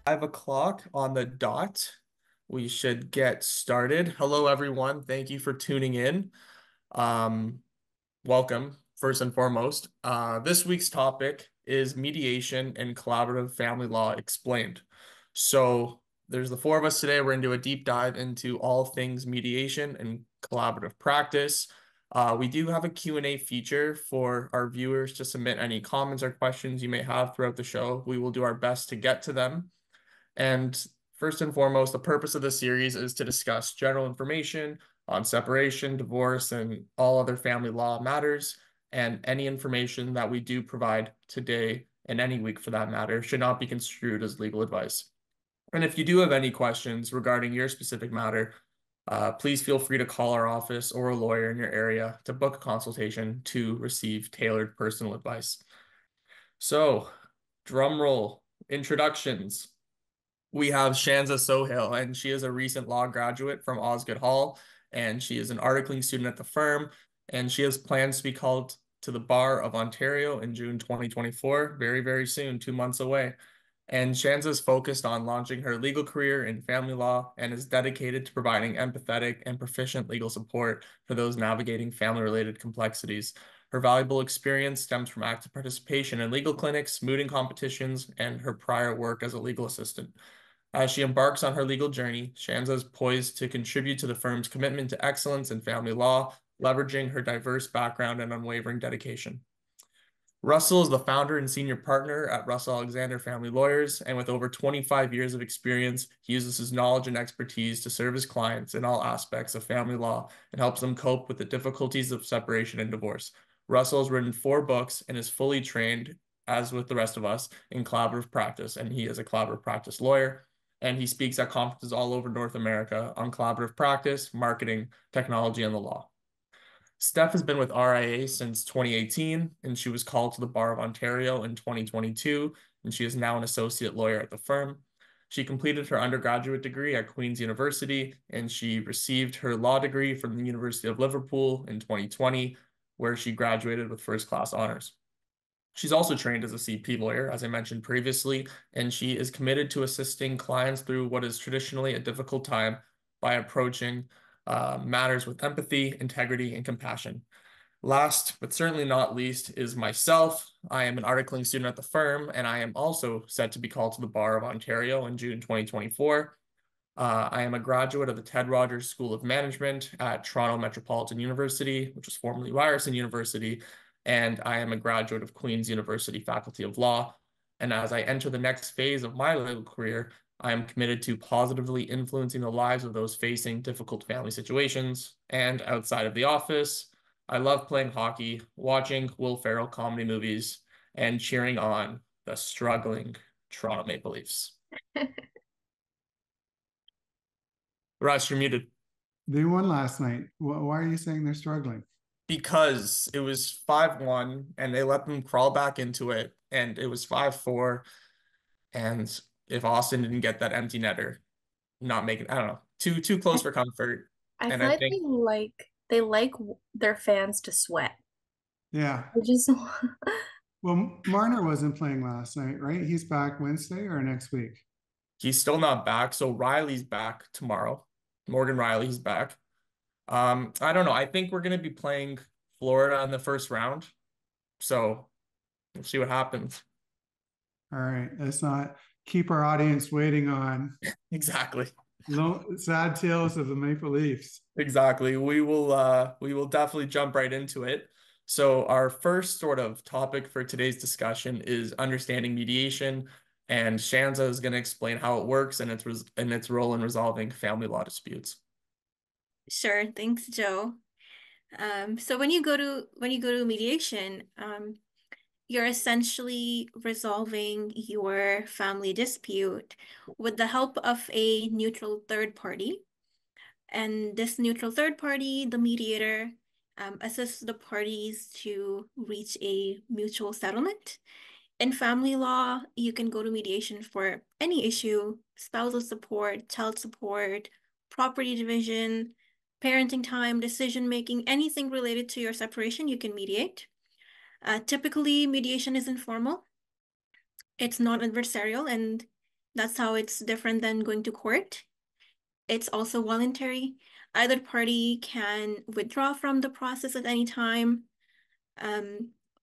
5 o'clock on the dot. We should get started. Hello, everyone. Thank you for tuning in. Um, Welcome, first and foremost. This week's topic is mediation and collaborative family law explained. So there's the four of us today. We're going to do a deep dive into all things mediation and collaborative practice. We do have a Q&A feature for our viewers to submit any comments or questions you may have throughout the show. We will do our best to get to them. And first and foremost, the purpose of this series is to discuss general information on separation, divorce, and all other family law matters. And any information that we do provide today and any week for that matter should not be construed as legal advice. And if you do have any questions regarding your specific matter, please feel free to call our office or a lawyer in your area to book a consultation to receive tailored personal advice. So, drum roll, introductions. We have Shanza Sohail, and she is a recent law graduate from Osgoode Hall, and she is an articling student at the firm, and she has plans to be called to the Bar of Ontario in June 2024, very, very soon, 2 months away. And Shanza is focused on launching her legal career in family law and is dedicated to providing empathetic and proficient legal support for those navigating family-related complexities. Her valuable experience stems from active participation in legal clinics, mooting competitions, and her prior work as a legal assistant. As she embarks on her legal journey, Shanza is poised to contribute to the firm's commitment to excellence in family law, leveraging her diverse background and unwavering dedication. Russell is the founder and senior partner at Russell Alexander Family Lawyers, and with over 25 years of experience, he uses his knowledge and expertise to serve his clients in all aspects of family law and helps them cope with the difficulties of separation and divorce. Russell has written 4 books and is fully trained, as with the rest of us, in collaborative practice, and he is a collaborative practice lawyer. And he speaks at conferences all over North America on collaborative practice, marketing, technology, and the law. Steph has been with RIA since 2018, and she was called to the Bar of Ontario in 2022, and she is now an associate lawyer at the firm. She completed her undergraduate degree at Queen's University, and she received her law degree from the University of Liverpool in 2020, where she graduated with first-class honors. She's also trained as a CP lawyer, as I mentioned previously, and she is committed to assisting clients through what is traditionally a difficult time by approaching matters with empathy, integrity, and compassion. Last, but certainly not least, is myself. I am an articling student at the firm, and I am also set to be called to the Bar of Ontario in June 2024. I am a graduate of the Ted Rogers School of Management at Toronto Metropolitan University, which was formerly Ryerson University, and I am a graduate of Queen's University Faculty of Law. And as I enter the next phase of my legal career, I am committed to positively influencing the lives of those facing difficult family situations. And outside of the office, I love playing hockey, watching Will Ferrell comedy movies, and cheering on the struggling Toronto Maple Leafs. Russ, you're muted. They won last night. Why are you saying they're struggling? Because it was 5-1 and they let them crawl back into it, and it was 5-4. And if Austin didn't get that empty netter, not making, I don't know, too close for comfort. I And feel I like think they like their fans to sweat. Yeah. They just Well, Marner wasn't playing last night, right? He's back Wednesday or next week. he's still not back. So Riley's back tomorrow. Morgan Riley's back. I don't know. I think we're gonna be playing Florida in the first round. So we'll see what happens. All right. Let's not keep our audience waiting on Exactly. sad tales of the Maple Leafs. Exactly. We will definitely jump right into it. So our first sort of topic for today's discussion is understanding mediation, and Shanza is going to explain how it works and its role in resolving family law disputes. Sure, thanks, Joe. So when you go to mediation, you're essentially resolving your family dispute with the help of a neutral third party. And this neutral third party, the mediator, assists the parties to reach a mutual settlement. In family law, you can go to mediation for any issue: spousal support, child support, property division, parenting time, decision making, anything related to your separation, you can mediate. Typically, mediation is informal. It's not adversarial, and That's how it's different than going to court. It's also voluntary. Either party can withdraw from the process at any time.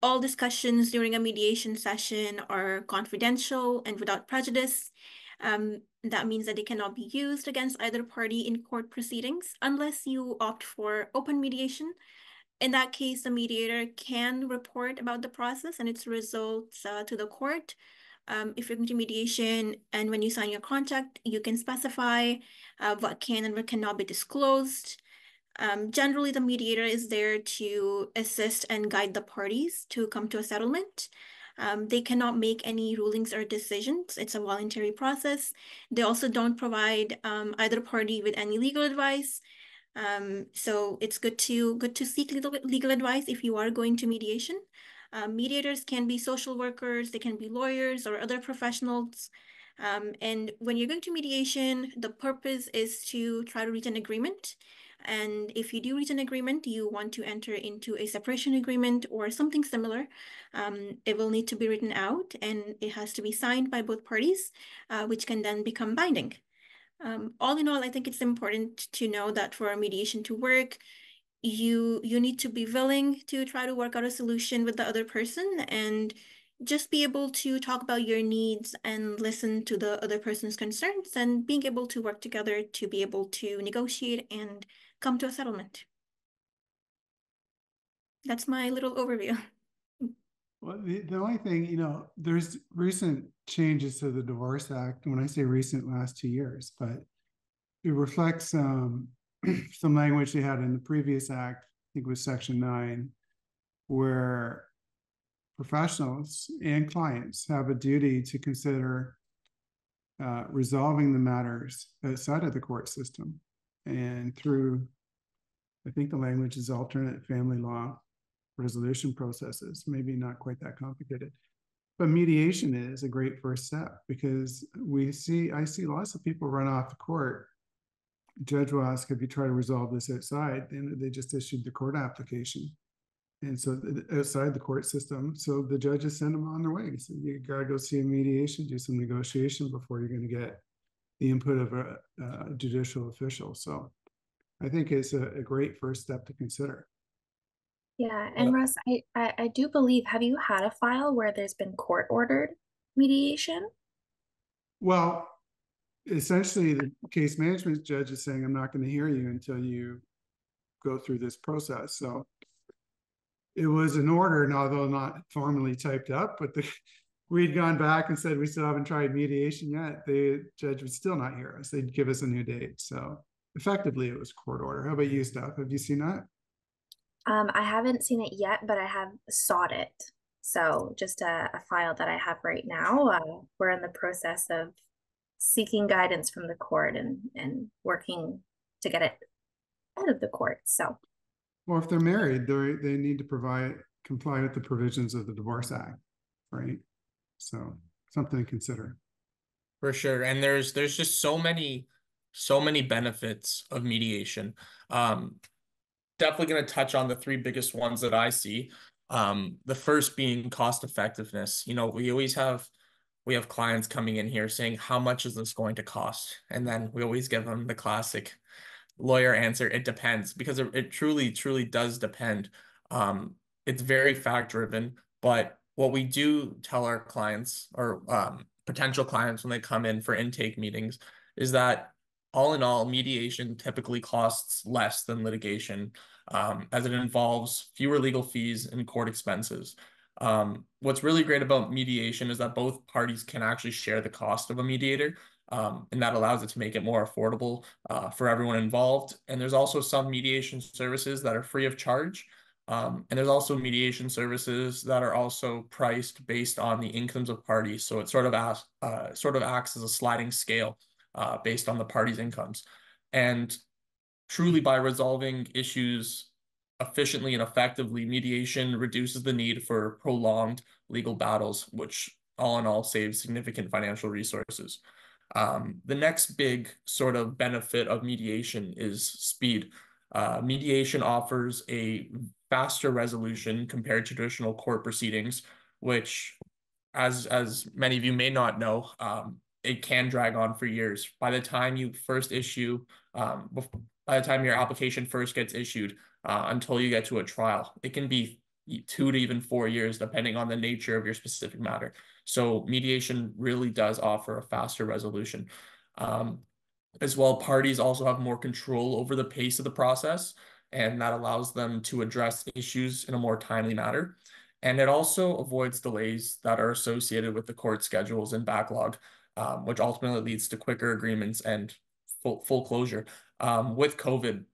All discussions during a mediation session are confidential and without prejudice. That means that they cannot be used against either party in court proceedings unless you opt for open mediation. In that case, the mediator can report about the process and its results to the court. If you're going to mediation and when you sign your contract, you can specify what can and what cannot be disclosed. Generally, the mediator is there to assist and guide the parties to come to a settlement. They cannot make any rulings or decisions. It's a voluntary process. They also don't provide either party with any legal advice. So it's good to seek legal advice if you are going to mediation. Mediators can be social workers, they can be lawyers or other professionals. And when you're going to mediation, the purpose is to try to reach an agreement. And if you do reach an agreement, you want to enter into a separation agreement or something similar, it will need to be written out and it has to be signed by both parties, which can then become binding. All in all, I think it's important to know that for a mediation to work, you need to be willing to try to work out a solution with the other person and just be able to talk about your needs and listen to the other person's concerns and being able to work together to be able to negotiate and come to a settlement. That's my little overview. Well, the only thing, there's recent changes to the Divorce Act. When I say recent, last 2 years, but it reflects some language they had in the previous act, I think it was Section 9, where professionals and clients have a duty to consider resolving the matters outside of the court system and through, I think the language is alternate family law resolution processes, maybe not quite that complicated. But mediation is a great first step because I see lots of people run off the court. Judge will ask, have you tried to resolve this outside? And they just issued the court application. And so outside the court system, so the judges send them on their way. So you got to go see a mediation, do some negotiation before you're going to get the input of a judicial official. So I think it's a great first step to consider. Yeah, and Russ, I do believe, have you had a file where there's been court-ordered mediation? Well, essentially the case management judge is saying, I'm not going to hear you until you go through this process. So it was an order, and although not formally typed up, but we'd gone back and said we still haven't tried mediation yet. The judge would still not hear us. They'd give us a new date. So effectively, it was court order. How about you, Steph? Have you seen that? I haven't seen it yet, but I have sought it. So just a file that I have right now. We're in the process of seeking guidance from the court and working to get it out of the court. So, well, if they're married, they need to comply with the provisions of the Divorce Act, right? So something to consider. For sure. And there's just so many benefits of mediation. Definitely going to touch on the three biggest ones that I see. The first being cost effectiveness. We have clients coming in here saying, how much is this going to cost? And then we always give them the classic lawyer answer, it depends, because it truly does depend. It's very fact driven, but what we do tell our clients or potential clients when they come in for intake meetings is that all in all, mediation typically costs less than litigation, as it involves fewer legal fees and court expenses. What's really great about mediation is that both parties can actually share the cost of a mediator, and that allows it to make it more affordable for everyone involved. And there's also some mediation services that are free of charge. And there's also mediation services that are also priced based on the incomes of parties. So it sort of acts as a sliding scale based on the parties' incomes. And truly, by resolving issues efficiently and effectively, mediation reduces the need for prolonged legal battles, which all in all saves significant financial resources. The next big sort of benefit of mediation is speed. Mediation offers a faster resolution compared to traditional court proceedings, which, as many of you may not know, it can drag on for years. By the time you first issue, by the time your application first gets issued, until you get to a trial, it can be 2 to even 4 years, depending on the nature of your specific matter. So mediation really does offer a faster resolution. As well, parties also have more control over the pace of the process, and that allows them to address issues in a more timely manner. And it also avoids delays that are associated with the court schedules and backlog, which ultimately leads to quicker agreements and full closure. With COVID,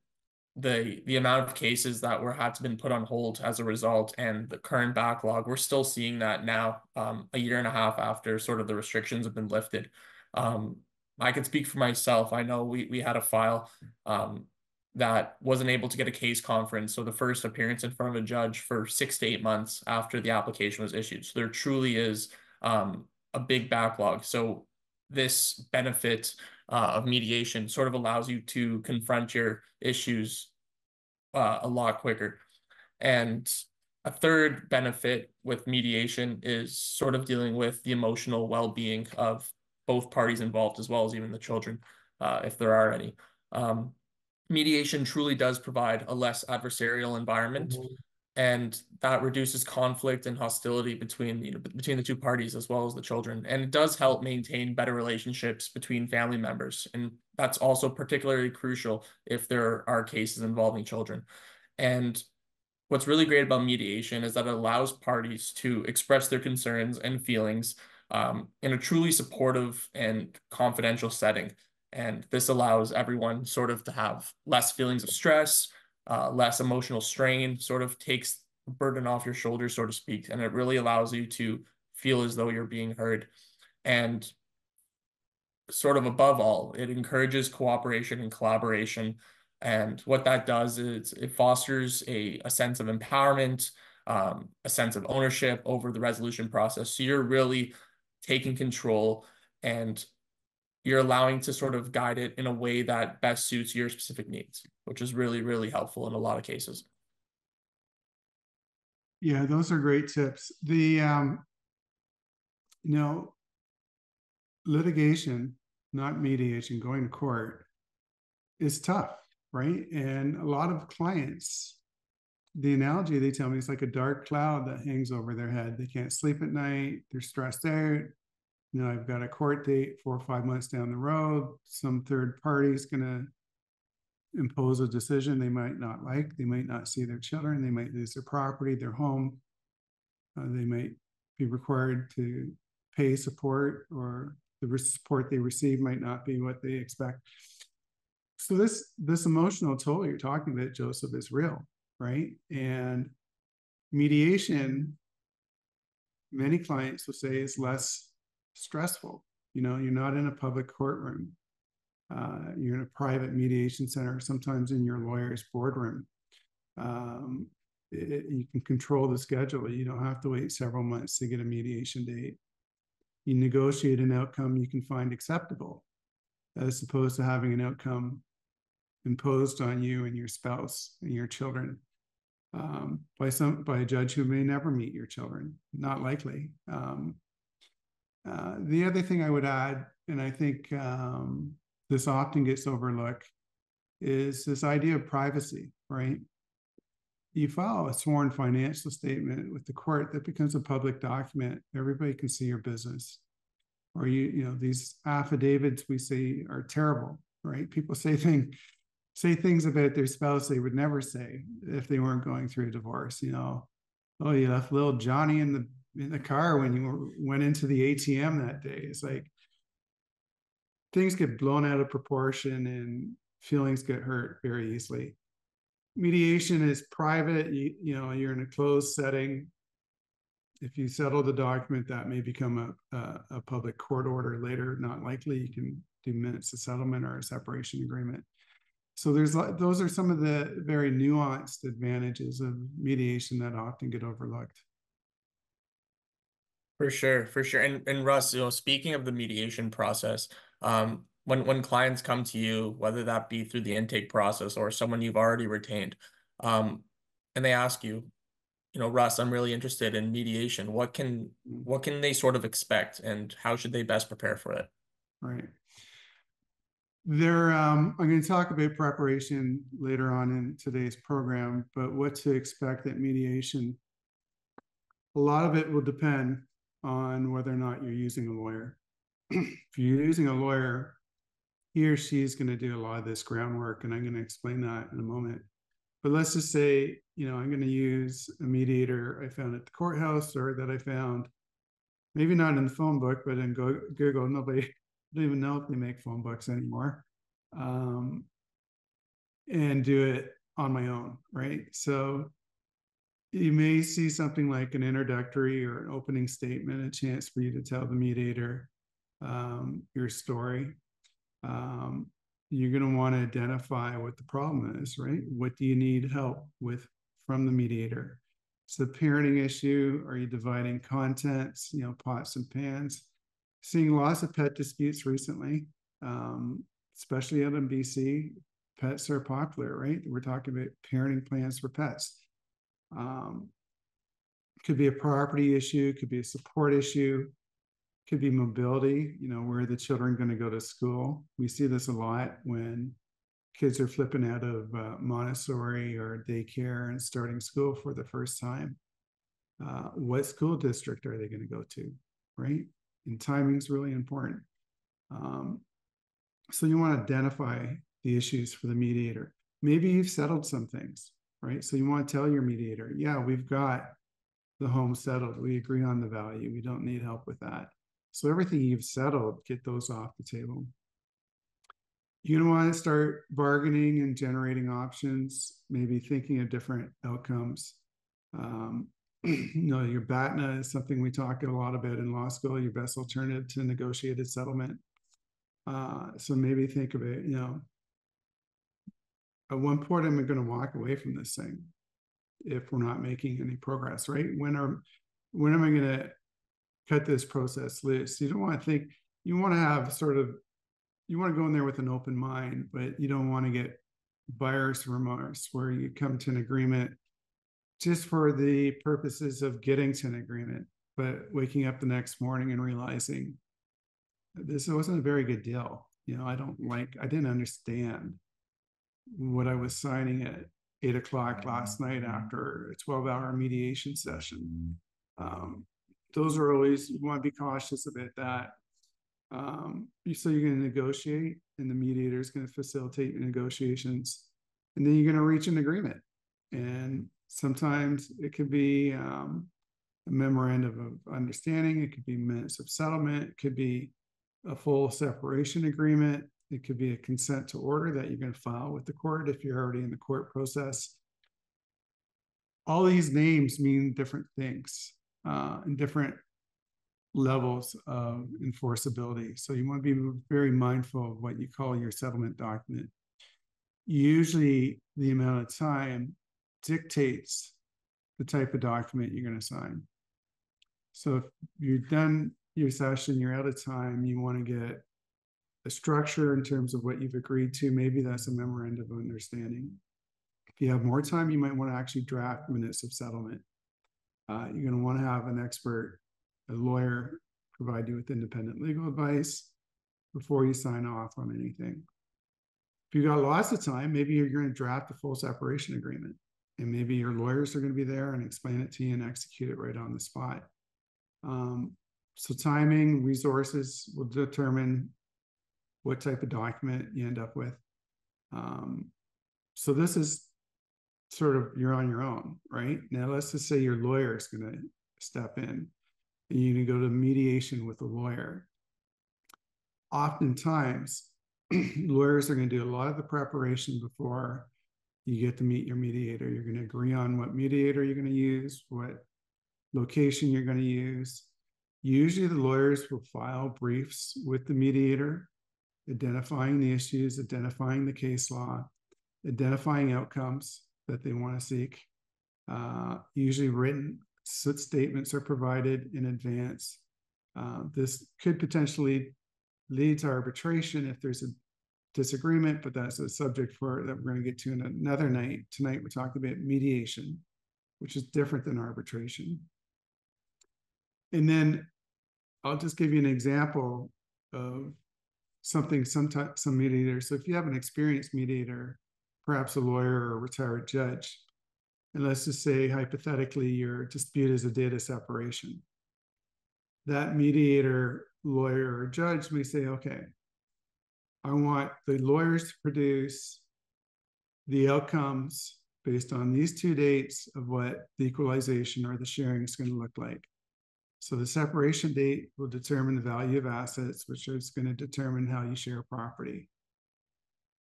the amount of cases that were had to been put on hold as a result, and the current backlog, we're still seeing that now, a year and a half after sort of the restrictions have been lifted. I can speak for myself. I know we had a file that wasn't able to get a case conference, so the first appearance in front of a judge for 6 to 8 months after the application was issued. So there truly is a big backlog. So this benefit of mediation sort of allows you to confront your issues a lot quicker. And a third benefit with mediation is sort of dealing with the emotional well-being of both parties involved, as well as even the children, if there are any. Mediation truly does provide a less adversarial environment, and that reduces conflict and hostility between between the two parties as well as the children, and it does help maintain better relationships between family members, and that's also particularly crucial if there are cases involving children. And what's really great about mediation is that it allows parties to express their concerns and feelings in a truly supportive and confidential setting. And this allows everyone sort of to have less feelings of stress, less emotional strain, sort of takes the burden off your shoulders, so to speak. And it really allows you to feel as though you're being heard. And sort of above all, it encourages cooperation and collaboration. And what that does is it fosters a sense of empowerment, a sense of ownership over the resolution process. So you're really taking control, and you're allowing to sort of guide it in a way that best suits your specific needs, which is really, really helpful in a lot of cases. Yeah, those are great tips. You know, litigation, not mediation, going to court is tough, right? And a lot of clients, the analogy they tell me is like a dark cloud that hangs over their head. They can't sleep at night. They're stressed out. You know, I've got a court date 4 or 5 months down the road. Some third party is going to impose a decision they might not like. They might not see their children. They might lose their property, their home. They might be required to pay support, or the support they receive might not be what they expect. So this emotional toll you're talking about, Joseph, is real, right? And mediation, many clients will say, is less stressful. You know, you're not in a public courtroom. You're in a private mediation center, sometimes in your lawyer's boardroom. You can control the schedule. You don't have to wait several months to get a mediation date. You negotiate an outcome you can find acceptable, as opposed to having an outcome imposed on you and your spouse and your children by a judge who may never meet your children. Not likely. The other thing I would add, and I think this often gets overlooked, is this idea of privacy, right? You file a sworn financial statement with the court, that becomes a public document. Everybody can see your business. Or you know, these affidavits we see are terrible, right? People say things about their spouse they would never say if they weren't going through a divorce. You know, oh, you left little Johnny in the car when you went into the ATM that day. It's like things get blown out of proportion and feelings get hurt very easily. Mediation is private. You know, you're in a closed setting. If you settle the document, that may become a public court order later. Not likely. You can do minutes of settlement or a separation agreement. So those are some of the very nuanced advantages of mediation that often get overlooked. For sure, for sure. And Russ, speaking of the mediation process, when clients come to you, whether that be through the intake process or someone you've already retained, and they ask you, Russ, I'm really interested in mediation. What can they sort of expect, and how should they best prepare for it? right? I'm going to talk about preparation later on in today's program, but what to expect at mediation. A lot of it will depend on whether or not you're using a lawyer. If you're using a lawyer, he or she is going to do a lot of this groundwork, and I'm going to explain that in a moment. But let's just say, I'm going to use a mediator I found at the courthouse, or that I found maybe not in the phone book, but in Google. Nobody, I don't even know if they make phone books anymore, and do it on my own, right? So you may see something like an introductory or an opening statement, a chance for you to tell the mediator your story. You're going to want to identify what the problem is, right? What do you need help with from the mediator? It's the parenting issue. Are you dividing contents, pots and pans? Seeing lots of pet disputes recently, especially out in BC. Pets are popular, right? We're talking about parenting plans for pets. Could be a property issue, could be a support issue, could be mobility, where are the children going to go to school? We see this a lot when kids are flipping out of Montessori or daycare and starting school for the first time. What school district are they going to go to, right? And timing is really important. So you want to identify the issues for the mediator. Maybe you've settled some things, right? So you want to tell your mediator, yeah, we've got the home settled. We agree on the value. We don't need help with that. So everything you've settled, get those off the table. You're going to want to start bargaining and generating options, maybe thinking of different outcomes. Your BATNA is something we talk a lot about in law school, your best alternative to negotiated settlement. So maybe think of it, at one point I'm going to walk away from this thing if we're not making any progress, right? When am I going to cut this process loose? You don't want to think, you want to have you want to go in there with an open mind, but you don't want to get buyer's remorse where you come to an agreement just for the purposes of getting to an agreement, but waking up the next morning and realizing this wasn't a very good deal. I didn't understand what I was signing at 8 o'clock last night after a 12-hour mediation session. Those are always, you want to be cautious about that. So you're going to negotiate, and the mediator is going to facilitate your negotiations, and then you're going to reach an agreement. And sometimes it could be a memorandum of understanding. It could be minutes of settlement. It could be a full separation agreement. It could be a consent to order that you're going to file with the court if you're already in the court process. All these names mean different things and different levels of enforceability. So you want to be very mindful of what you call your settlement document. Usually the amount of time dictates the type of document you're going to sign. So if you're done your session, you're out of time, you want to get a structure in terms of what you've agreed to. Maybe that's a memorandum of understanding. If you have more time, you might want to actually draft minutes of settlement. You're going to want to have an expert, a lawyer, provide you with independent legal advice before you sign off on anything. If you got lots of time, maybe you're going to draft a full separation agreement, and maybe your lawyers are going to be there and explain it to you and execute it right on the spot. So timing, resources will determine what type of document you end up with. So this is sort of, you're on your own, right? Now, let's just say your lawyer is going to step in and you're going to go to mediation with a lawyer. Oftentimes, lawyers are going to do a lot of the preparation before you get to meet your mediator. You're going to agree on what mediator you're going to use, what location you're going to use. Usually the lawyers will file briefs with the mediator, identifying the issues, identifying the case law, identifying outcomes that they want to seek. Usually written statements are provided in advance. This could potentially lead to arbitration if there's a disagreement, but that's a subject that we're going to get to in another night. Tonight we're talking about mediation, which is different than arbitration. And then I'll just give you an example of sometimes some mediators. So if you have an experienced mediator, perhaps a lawyer or a retired judge, and let's just say hypothetically your dispute is a data separation, that mediator, lawyer, or judge may say, okay, I want the lawyers to produce the outcomes based on these two dates of what the equalization or the sharing is going to look like. So the separation date will determine the value of assets, which is going to determine how you share property.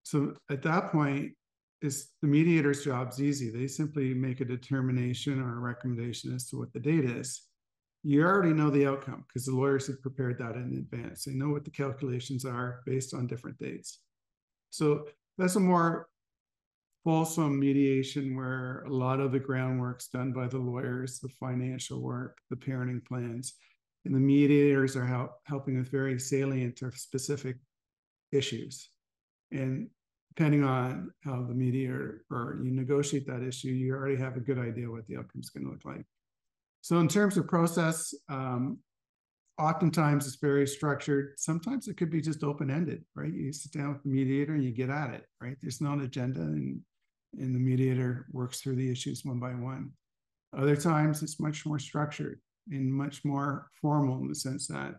So at that point, the mediator's job's easy. They simply make a determination or a recommendation as to what the date is. You already know the outcome because the lawyers have prepared that in advance. They know what the calculations are based on different dates. So that's a more fulsome mediation where a lot of the groundwork's done by the lawyers, the financial work, the parenting plans, and the mediators are helping with very salient or specific issues. And depending on how the mediator or you negotiate that issue, you already have a good idea what the outcome is going to look like. So in terms of process, oftentimes it's very structured. Sometimes it could be just open-ended, right? You sit down with the mediator and you get at it, right? There's no agenda and the mediator works through the issues one by one. Other times it's much more structured and much more formal in the sense that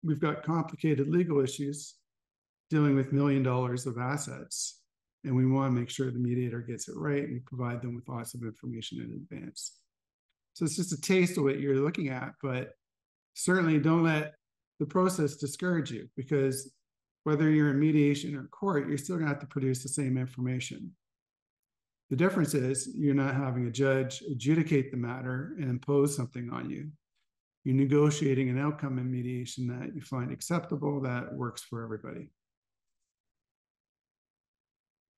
we've got complicated legal issues dealing with $1 million of assets, and we want to make sure the mediator gets it right and provide them with lots of information in advance. So it's just a taste of what you're looking at, but certainly don't let the process discourage you, because whether you're in mediation or court, you're still going to have to produce the same information. The difference is you're not having a judge adjudicate the matter and impose something on you. You're negotiating an outcome in mediation that you find acceptable, that works for everybody.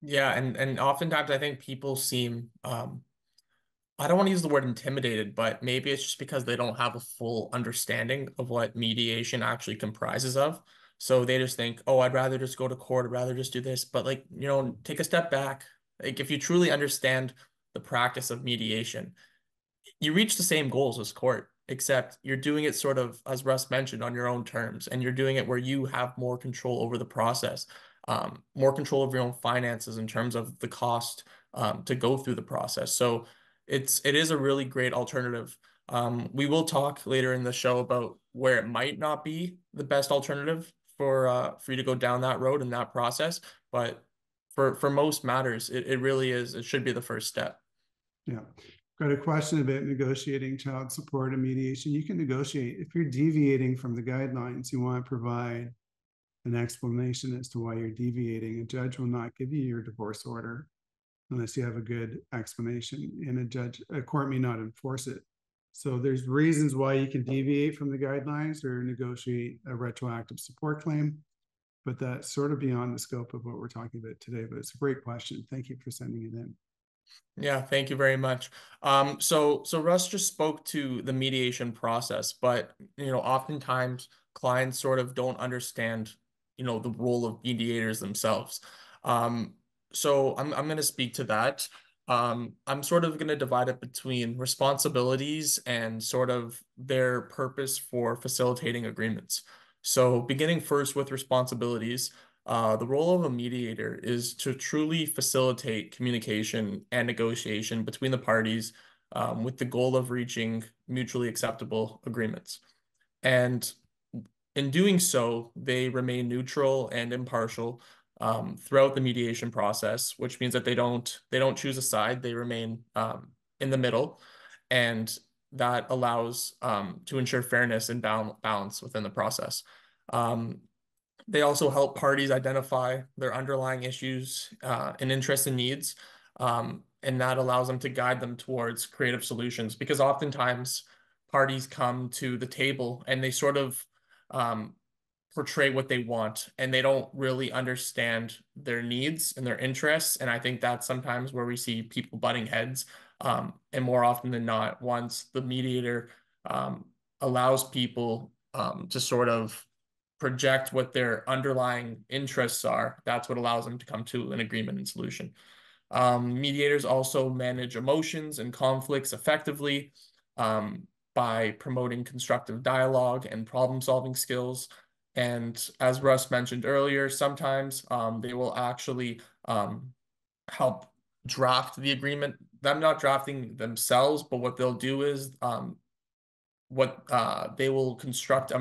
Yeah, and oftentimes I think people seem I don't want to use the word intimidated, but maybe it's just because they don't have a full understanding of what mediation actually comprises of. So they just think, oh, I'd rather just go to court, I'd rather just do this. But like, take a step back. Like if you truly understand the practice of mediation, you reach the same goals as court, except you're doing it sort of, as Russ mentioned, on your own terms, and you're doing it where you have more control over the process, more control of your own finances in terms of the cost to go through the process. So it is a really great alternative. We will talk later in the show about where it might not be the best alternative for you to go down that road in that process, but for most matters, it really is. It should be the first step. Yeah. Got a question about negotiating child support and mediation. You can negotiate if you're deviating from the guidelines. You want to provide an explanation as to why you're deviating. A judge will not give you your divorce order unless you have a good explanation, and a court may not enforce it. So there's reasons why you can deviate from the guidelines or negotiate a retroactive support claim, but that's sort of beyond the scope of what we're talking about today. But it's a great question. Thank you for sending it in. Yeah, thank you very much. So Russ just spoke to the mediation process, but oftentimes clients sort of don't understand, the role of mediators themselves. So I'm going to speak to that. I'm sort of going to divide it between responsibilities and sort of their purpose for facilitating agreements. So beginning first with responsibilities. The role of a mediator is to truly facilitate communication and negotiation between the parties, with the goal of reaching mutually acceptable agreements. And in doing so, they remain neutral and impartial throughout the mediation process, which means that they don't choose a side. They remain in the middle, and that allows to ensure fairness and balance within the process. They also help parties identify their underlying issues and interests and needs, and that allows them to guide them towards creative solutions, because oftentimes parties come to the table and they sort of portray what they want, and they don't really understand their needs and their interests. And I think that's sometimes where we see people butting heads. And more often than not, once the mediator allows people to sort of project what their underlying interests are, that's what allows them to come to an agreement and solution. Mediators also manage emotions and conflicts effectively by promoting constructive dialogue and problem-solving skills. And as Russ mentioned earlier, sometimes they will actually help draft the agreement. Them not drafting themselves, but what they'll do is what they will construct a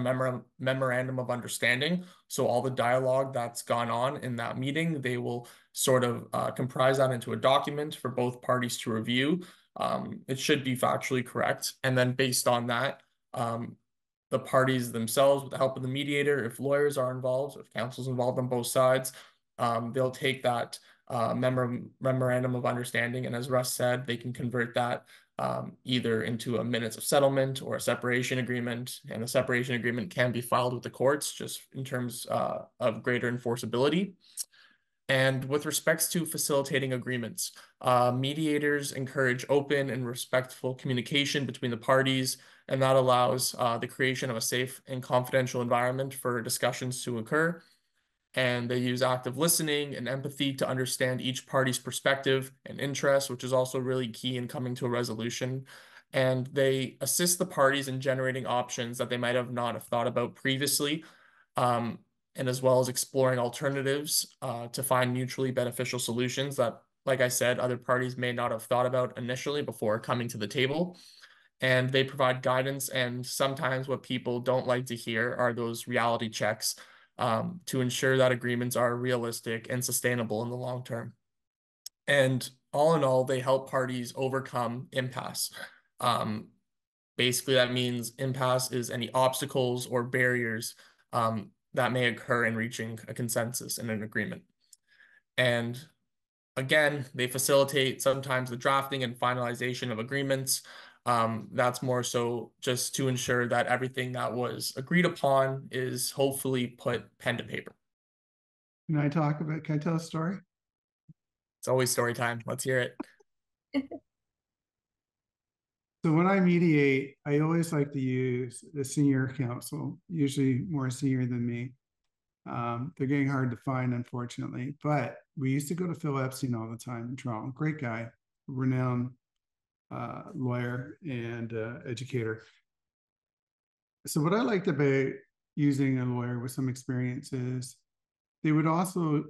memorandum of understanding. So all the dialogue that's gone on in that meeting, they will sort of comprise that into a document for both parties to review. It should be factually correct, and then based on that, the parties themselves, with the help of the mediator, if lawyers are involved, if counsel's involved on both sides, they'll take that memorandum of understanding, and as Russ said, they can convert that either into a minutes of settlement or a separation agreement. And the separation agreement can be filed with the courts just in terms of greater enforceability. And with respects to facilitating agreements, mediators encourage open and respectful communication between the parties, and that allows the creation of a safe and confidential environment for discussions to occur. And they use active listening and empathy to understand each party's perspective and interest, which is also really key in coming to a resolution. And they assist the parties in generating options that they might have not have thought about previously, um, and as well as exploring alternatives to find mutually beneficial solutions that, like I said, other parties may not have thought about initially before coming to the table. And they provide guidance, and sometimes what people don't like to hear are those reality checks to ensure that agreements are realistic and sustainable in the long term. And all in all, they help parties overcome impasse. Um, Basically, that means impasse is any obstacles or barriers that may occur in reaching a consensus in an agreement. And again, they facilitate sometimes the drafting and finalization of agreements. That's more so just to ensure that everything that was agreed upon is hopefully put pen to paper. Can I tell a story? It's always story time. Let's hear it. So when I mediate, I always like to use the senior counsel, usually more senior than me. They're getting hard to find, unfortunately. But we used to go to Phil Epstein all the time in Toronto. Great guy, renowned lawyer and educator. So what I liked about using a lawyer with some experience is they would also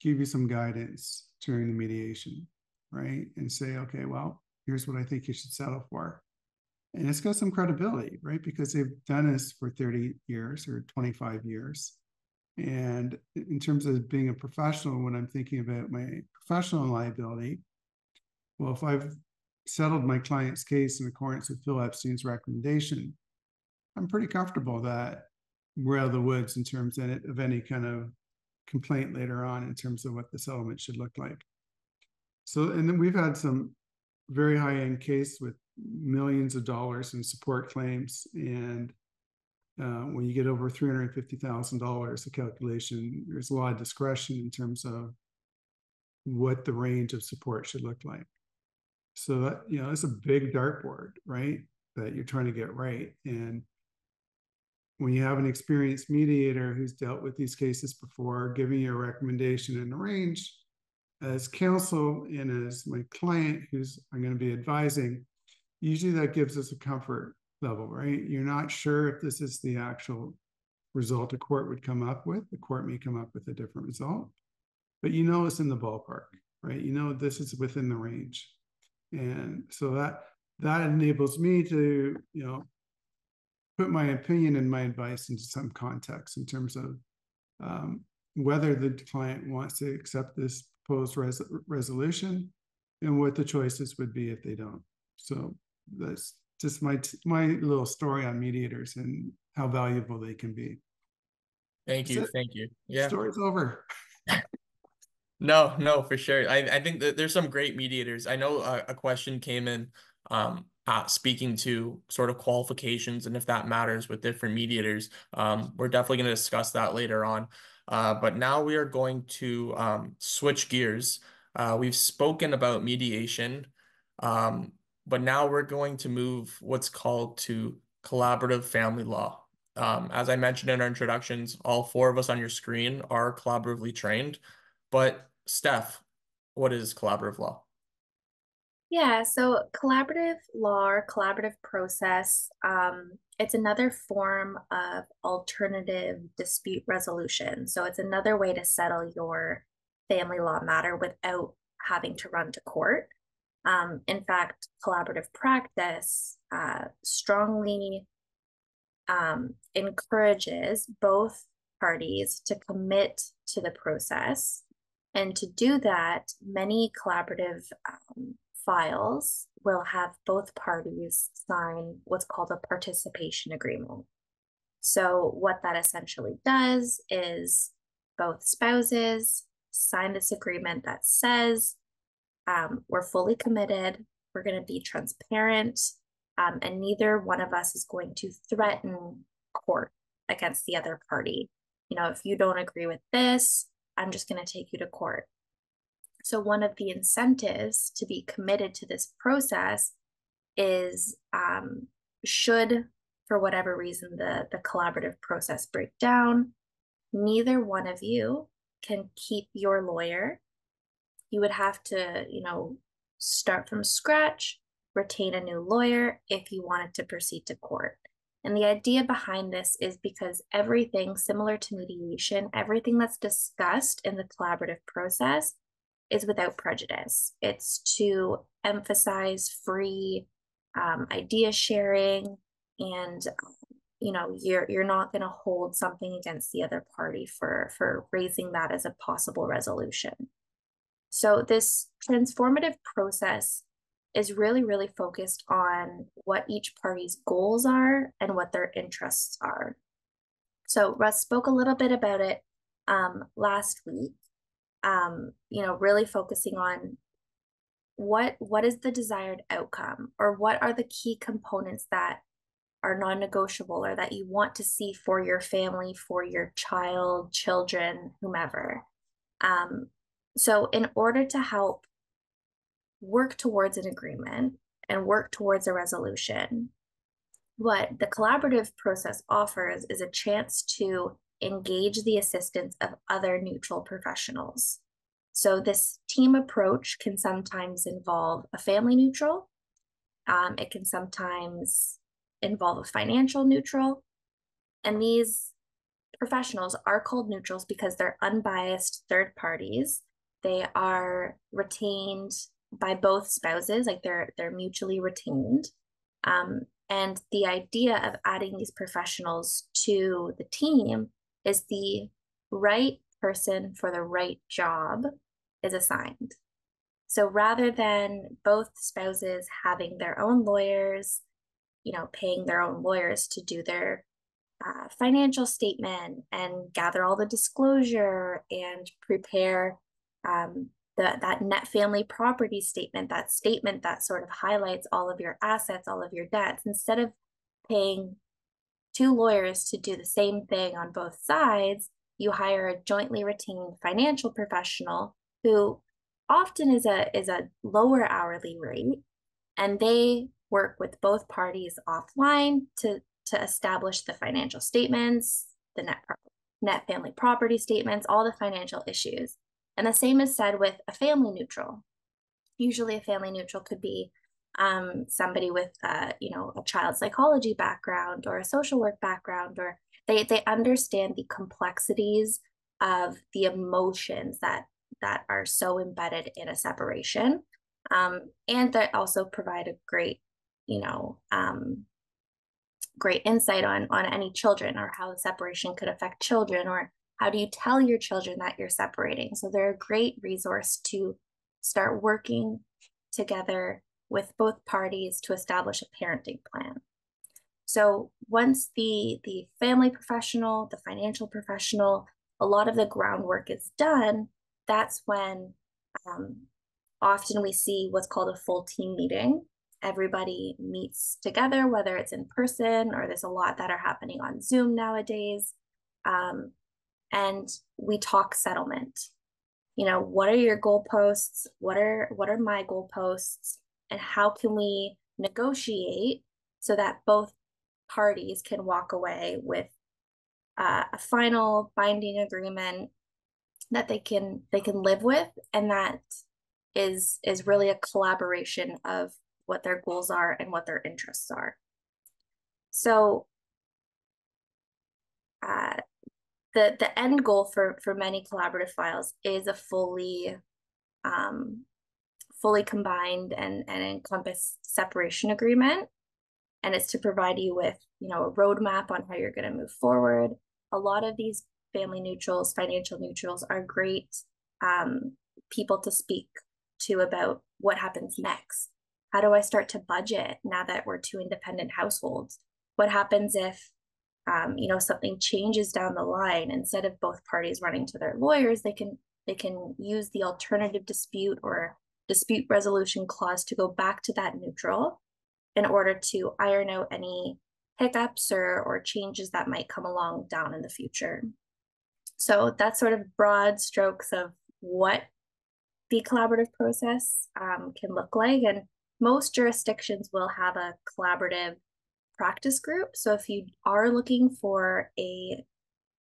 give you some guidance during the mediation, right? And say, okay, well, here's what I think you should settle for. And it's got some credibility, right? Because they've done this for 30 years or 25 years. And in terms of being a professional, when I'm thinking about my professional liability, well, if I've settled my client's case in accordance with Phil Epstein's recommendation, I'm pretty comfortable that we're out of the woods in terms of any kind of complaint later on in terms of what the settlement should look like. So, and then we've had some very high-end case with millions of dollars in support claims. And when you get over $350,000, the calculation, there's a lot of discretion in terms of what the range of support should look like. So that, it's a big dartboard, right? That you're trying to get right. And when you have an experienced mediator who's dealt with these cases before, giving you a recommendation and a range, as counsel and as my client who's I'm going to be advising, usually that gives us a comfort level, right? You're not sure if this is the actual result a court would come up with. The court may come up with a different result, but it's in the ballpark, right? This is within the range. And so that enables me to, put my opinion and my advice into some context in terms of whether the client wants to accept this proposed resolution and what the choices would be if they don't. So that's just my little story on mediators and how valuable they can be. Thank you. Thank you. Yeah. Story's over. No, for sure. I think that there's some great mediators. I know a question came in speaking to sort of qualifications and if that matters with different mediators. We're definitely going to discuss that later on. But now we are going to switch gears. We've spoken about mediation, but now we're going to move what's called to collaborative family law. As I mentioned in our introductions, all four of us on your screen are collaboratively trained. But Steph, what is collaborative law? Yeah, so collaborative law or collaborative process, it's another form of alternative dispute resolution. So it's another way to settle your family law matter without having to run to court. In fact, collaborative practice strongly encourages both parties to commit to the process. And to do that, many collaborative files will have both parties sign what's called a participation agreement. So what that essentially does is both spouses sign this agreement that says, we're fully committed, we're going to be transparent, and neither one of us is going to threaten court against the other party. You know, if you don't agree with this, I'm just going to take you to court. So one of the incentives to be committed to this process is should, for whatever reason, the collaborative process break down, neither one of you can keep your lawyer. You would have to, you know, start from scratch, retain a new lawyer if you wanted to proceed to court. And the idea behind this is because everything similar to mediation, everything that's discussed in the collaborative process is without prejudice. It's to emphasize free idea sharing, and you know, you're not going to hold something against the other party for raising that as a possible resolution. So this transformative process is really, really focused on what each party's goals are and what their interests are. So Russ spoke a little bit about it last week, you know, really focusing on what is the desired outcome, or what are the key components that are non-negotiable or that you want to see for your family, for your child, children, whomever. So in order to help work towards an agreement and work towards a resolution, what the collaborative process offers is a chance to engage the assistance of other neutral professionals. So this team approach can sometimes involve a family neutral. It can sometimes involve a financial neutral. And these professionals are called neutrals because they're unbiased third parties. They are retained by both spouses, like they're mutually retained. And the idea of adding these professionals to the team is the right person for the right job is assigned. So rather than both spouses having their own lawyers, you know, paying their own lawyers to do their financial statement and gather all the disclosure and prepare that net family property statement, that statement that sort of highlights all of your assets, all of your debts, instead of paying two lawyers to do the same thing on both sides, you hire a jointly retained financial professional who often is a lower hourly rate, and they work with both parties offline to establish the financial statements, the net family property statements, all the financial issues. And the same is said with a family neutral. Usually a family neutral could be somebody with you know, a child psychology background or a social work background, or they understand the complexities of the emotions that are so embedded in a separation, and that also provide a great, you know, great insight on any children, or how the separation could affect children, or how do you tell your children that you're separating. So they're a great resource to start working together with both parties to establish a parenting plan. So once the family professional, the financial professional, a lot of the groundwork is done, that's when often we see what's called a full team meeting. Everybody meets together, whether it's in person, or there's a lot that are happening on Zoom nowadays. And we talk settlement. You know, what are your goalposts? What are my goalposts? And how can we negotiate so that both parties can walk away with a final binding agreement that they can live with, and that is really a collaboration of what their goals are and what their interests are. So the end goal for many collaborative files is a fully combined and encompassed separation agreement. And it's to provide you with, a roadmap on how you're going to move forward. A lot of these family neutrals, financial neutrals are great people to speak to about what happens next. How do I start to budget now that we're two independent households? What happens if something changes down the line? Instead of both parties running to their lawyers, they can use the alternative dispute or dispute resolution clause to go back to that neutral in order to iron out any hiccups or changes that might come along down in the future. So that's sort of broad strokes of what the collaborative process can look like. And most jurisdictions will have a collaborative practice group. So if you are looking for a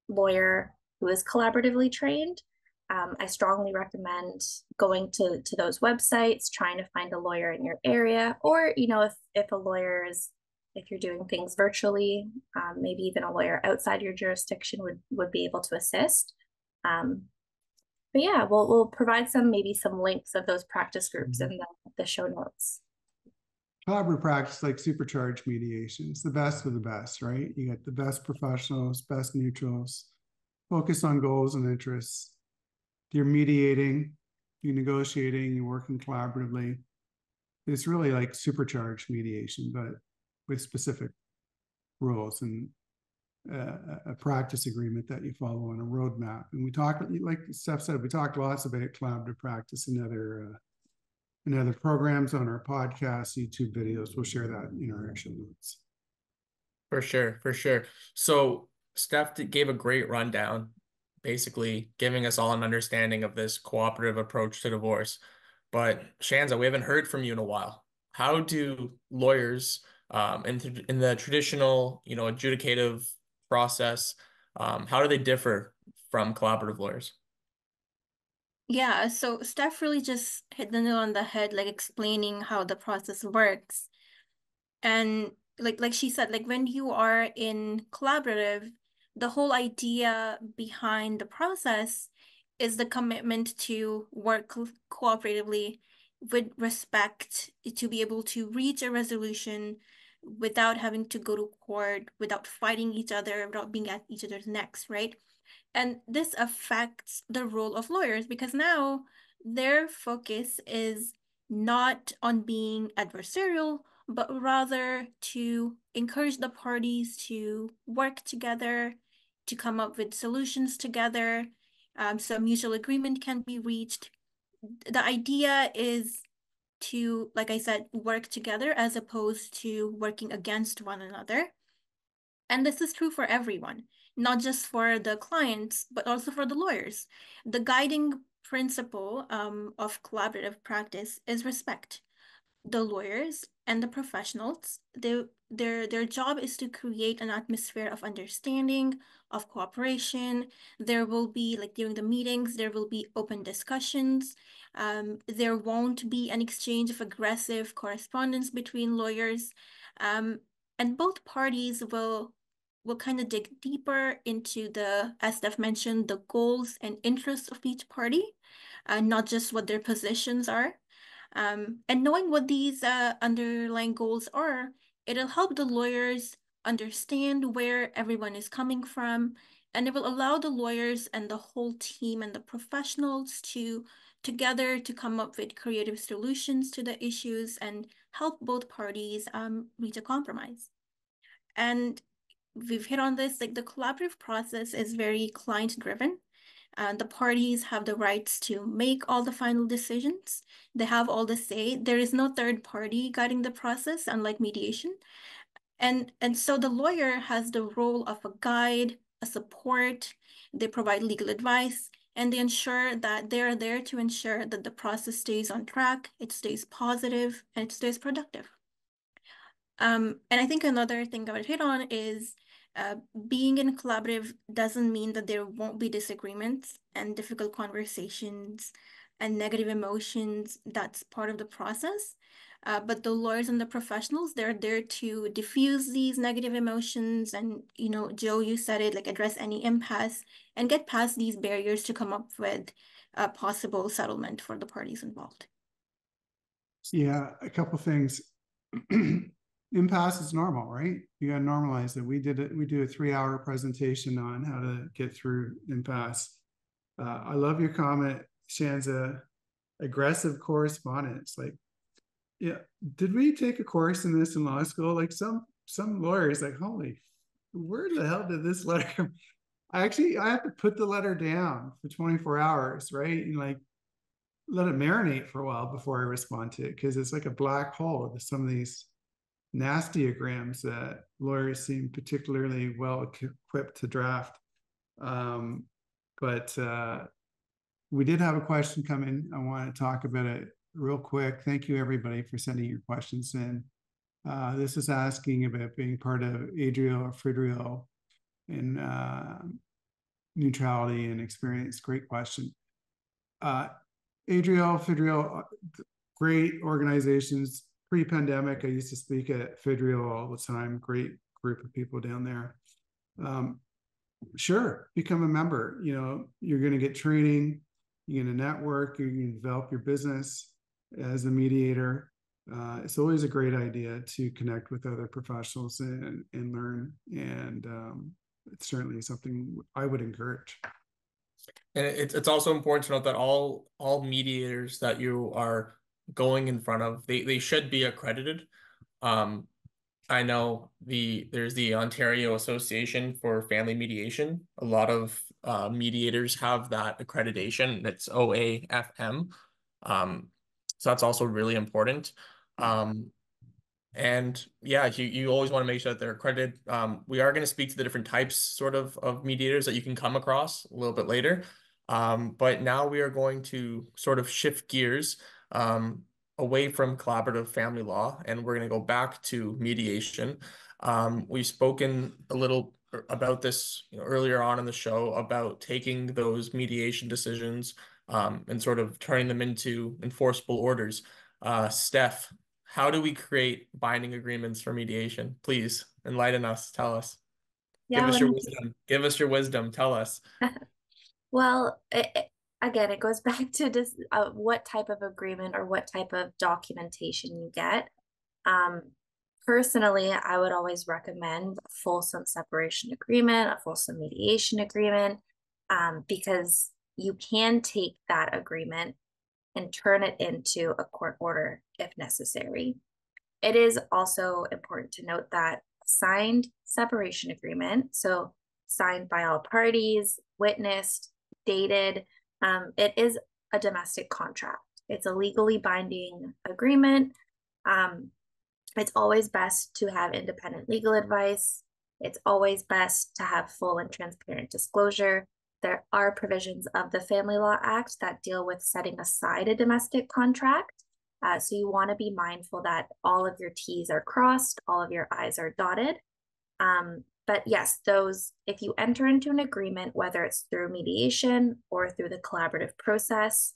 lawyer who is collaboratively trained, I strongly recommend going to those websites, trying to find a lawyer in your area, or if a lawyer is, if you're doing things virtually, maybe even a lawyer outside your jurisdiction would be able to assist. But yeah, we'll provide maybe some links of those practice groups in the show notes. Collaborative practice like supercharged mediation. It's the best of the best, right? You get the best professionals, best neutrals, focus on goals and interests. You're mediating, you're negotiating, you're working collaboratively. It's really like supercharged mediation, but with specific rules and a practice agreement that you follow on a roadmap. And we talk, like Steph said, we talked lots about cloud practice and other programs on our podcast, YouTube videos. We'll share that in our show notes. For sure, for sure. So Steph gave a great rundown, basically giving us all an understanding of this cooperative approach to divorce. But Shanza, we haven't heard from you in a while. How do lawyers in the traditional, adjudicative process, how do they differ from collaborative lawyers? Yeah, so Steph really just hit the nail on the head, like explaining how the process works. And like she said, like when you are in collaborative, the whole idea behind the process is the commitment to work cooperatively with respect to be able to reach a resolution without having to go to court, without fighting each other, without being at each other's necks, right? And this affects the role of lawyers because now their focus is not on being adversarial, but rather to encourage the parties to work together, to come up with solutions together, so mutual agreement can be reached. The idea is to, like I said, work together as opposed to working against one another. And this is true for everyone, not just for the clients, but also for the lawyers. The guiding principle of collaborative practice is respect. The lawyers and the professionals, their job is to create an atmosphere of understanding, of cooperation. There will be, like during the meetings, there will be open discussions. There won't be an exchange of aggressive correspondence between lawyers. And both parties will kind of dig deeper into as Steph mentioned, the goals and interests of each party, not just what their positions are. And knowing what these underlying goals are, it'll help the lawyers understand where everyone is coming from, and it will allow the lawyers and the whole team and the professionals to together to come up with creative solutions to the issues and help both parties reach a compromise. And we've hit on this, like the collaborative process is very client driven. The parties have the rights to make all the final decisions. They have all the say. There is no third party guiding the process, unlike mediation. And so the lawyer has the role of a guide, a support. They provide legal advice, and they ensure that they're there to ensure that the process stays on track, it stays positive, and it stays productive. And I think another thing I would hit on is being in collaborative doesn't mean that there won't be disagreements and difficult conversations and negative emotions. That's part of the process. But the lawyers and the professionals, they're there to diffuse these negative emotions and, Joe, you said it, like address any impasse and get past these barriers to come up with a possible settlement for the parties involved. Yeah, a couple things. Impasse is normal, right? You got to normalize it. We did it. We do a 3-hour presentation on how to get through impasse. I love your comment, Shanza. Aggressive correspondence. Like, yeah, did we take a course in this in law school? Like some lawyers, like, holy, where the hell did this letter come? I have to put the letter down for 24 hours, right? And like let it marinate for a while before I respond to it, because it's like a black hole with some of these nastyograms that lawyers seem particularly well equipped to draft. But we did have a question come in. I want to talk about it real quick. Thank you, everybody, for sending your questions in. This is asking about being part of Adrio or Fridrio in neutrality and experience. Great question. Adrio, Fidrio, great organizations. Pre-pandemic, I used to speak at Fidrio all the time. Great group of people down there. Sure, become a member. You're going to get training. You're going to network. You're going to develop your business as a mediator. It's always a great idea to connect with other professionals and learn. And it's certainly something I would encourage. And it's also important to note that all mediators that you are going in front of, they should be accredited. I know there's the Ontario Association for Family Mediation. A lot of mediators have that accreditation. It's OAFM. So that's also really important. And yeah, you always want to make sure that they're accredited. We are going to speak to the different types sort of mediators that you can come across a little bit later. But now we are going to sort of shift gears away from collaborative family law, and we're going to go back to mediation. We've spoken a little about this earlier on in the show about taking those mediation decisions and sort of turning them into enforceable orders. Steph, how do we create binding agreements for mediation? Please enlighten us. Tell us. Give Yeah, us your wisdom. Give us your wisdom. Tell us. well, again, it goes back to just what type of agreement or what type of documentation you get. Personally, I would always recommend a fulsome separation agreement, a fulsome mediation agreement, because you can take that agreement and turn it into a court order if necessary. It is also important to note that signed separation agreement, so signed by all parties, witnessed, dated, it is a domestic contract. It's a legally binding agreement. It's always best to have independent legal advice. It's always best to have full and transparent disclosure. There are provisions of the Family Law Act that deal with setting aside a domestic contract. So you want to be mindful that all of your T's are crossed, all of your I's are dotted. But yes, if you enter into an agreement, whether it's through mediation or through the collaborative process,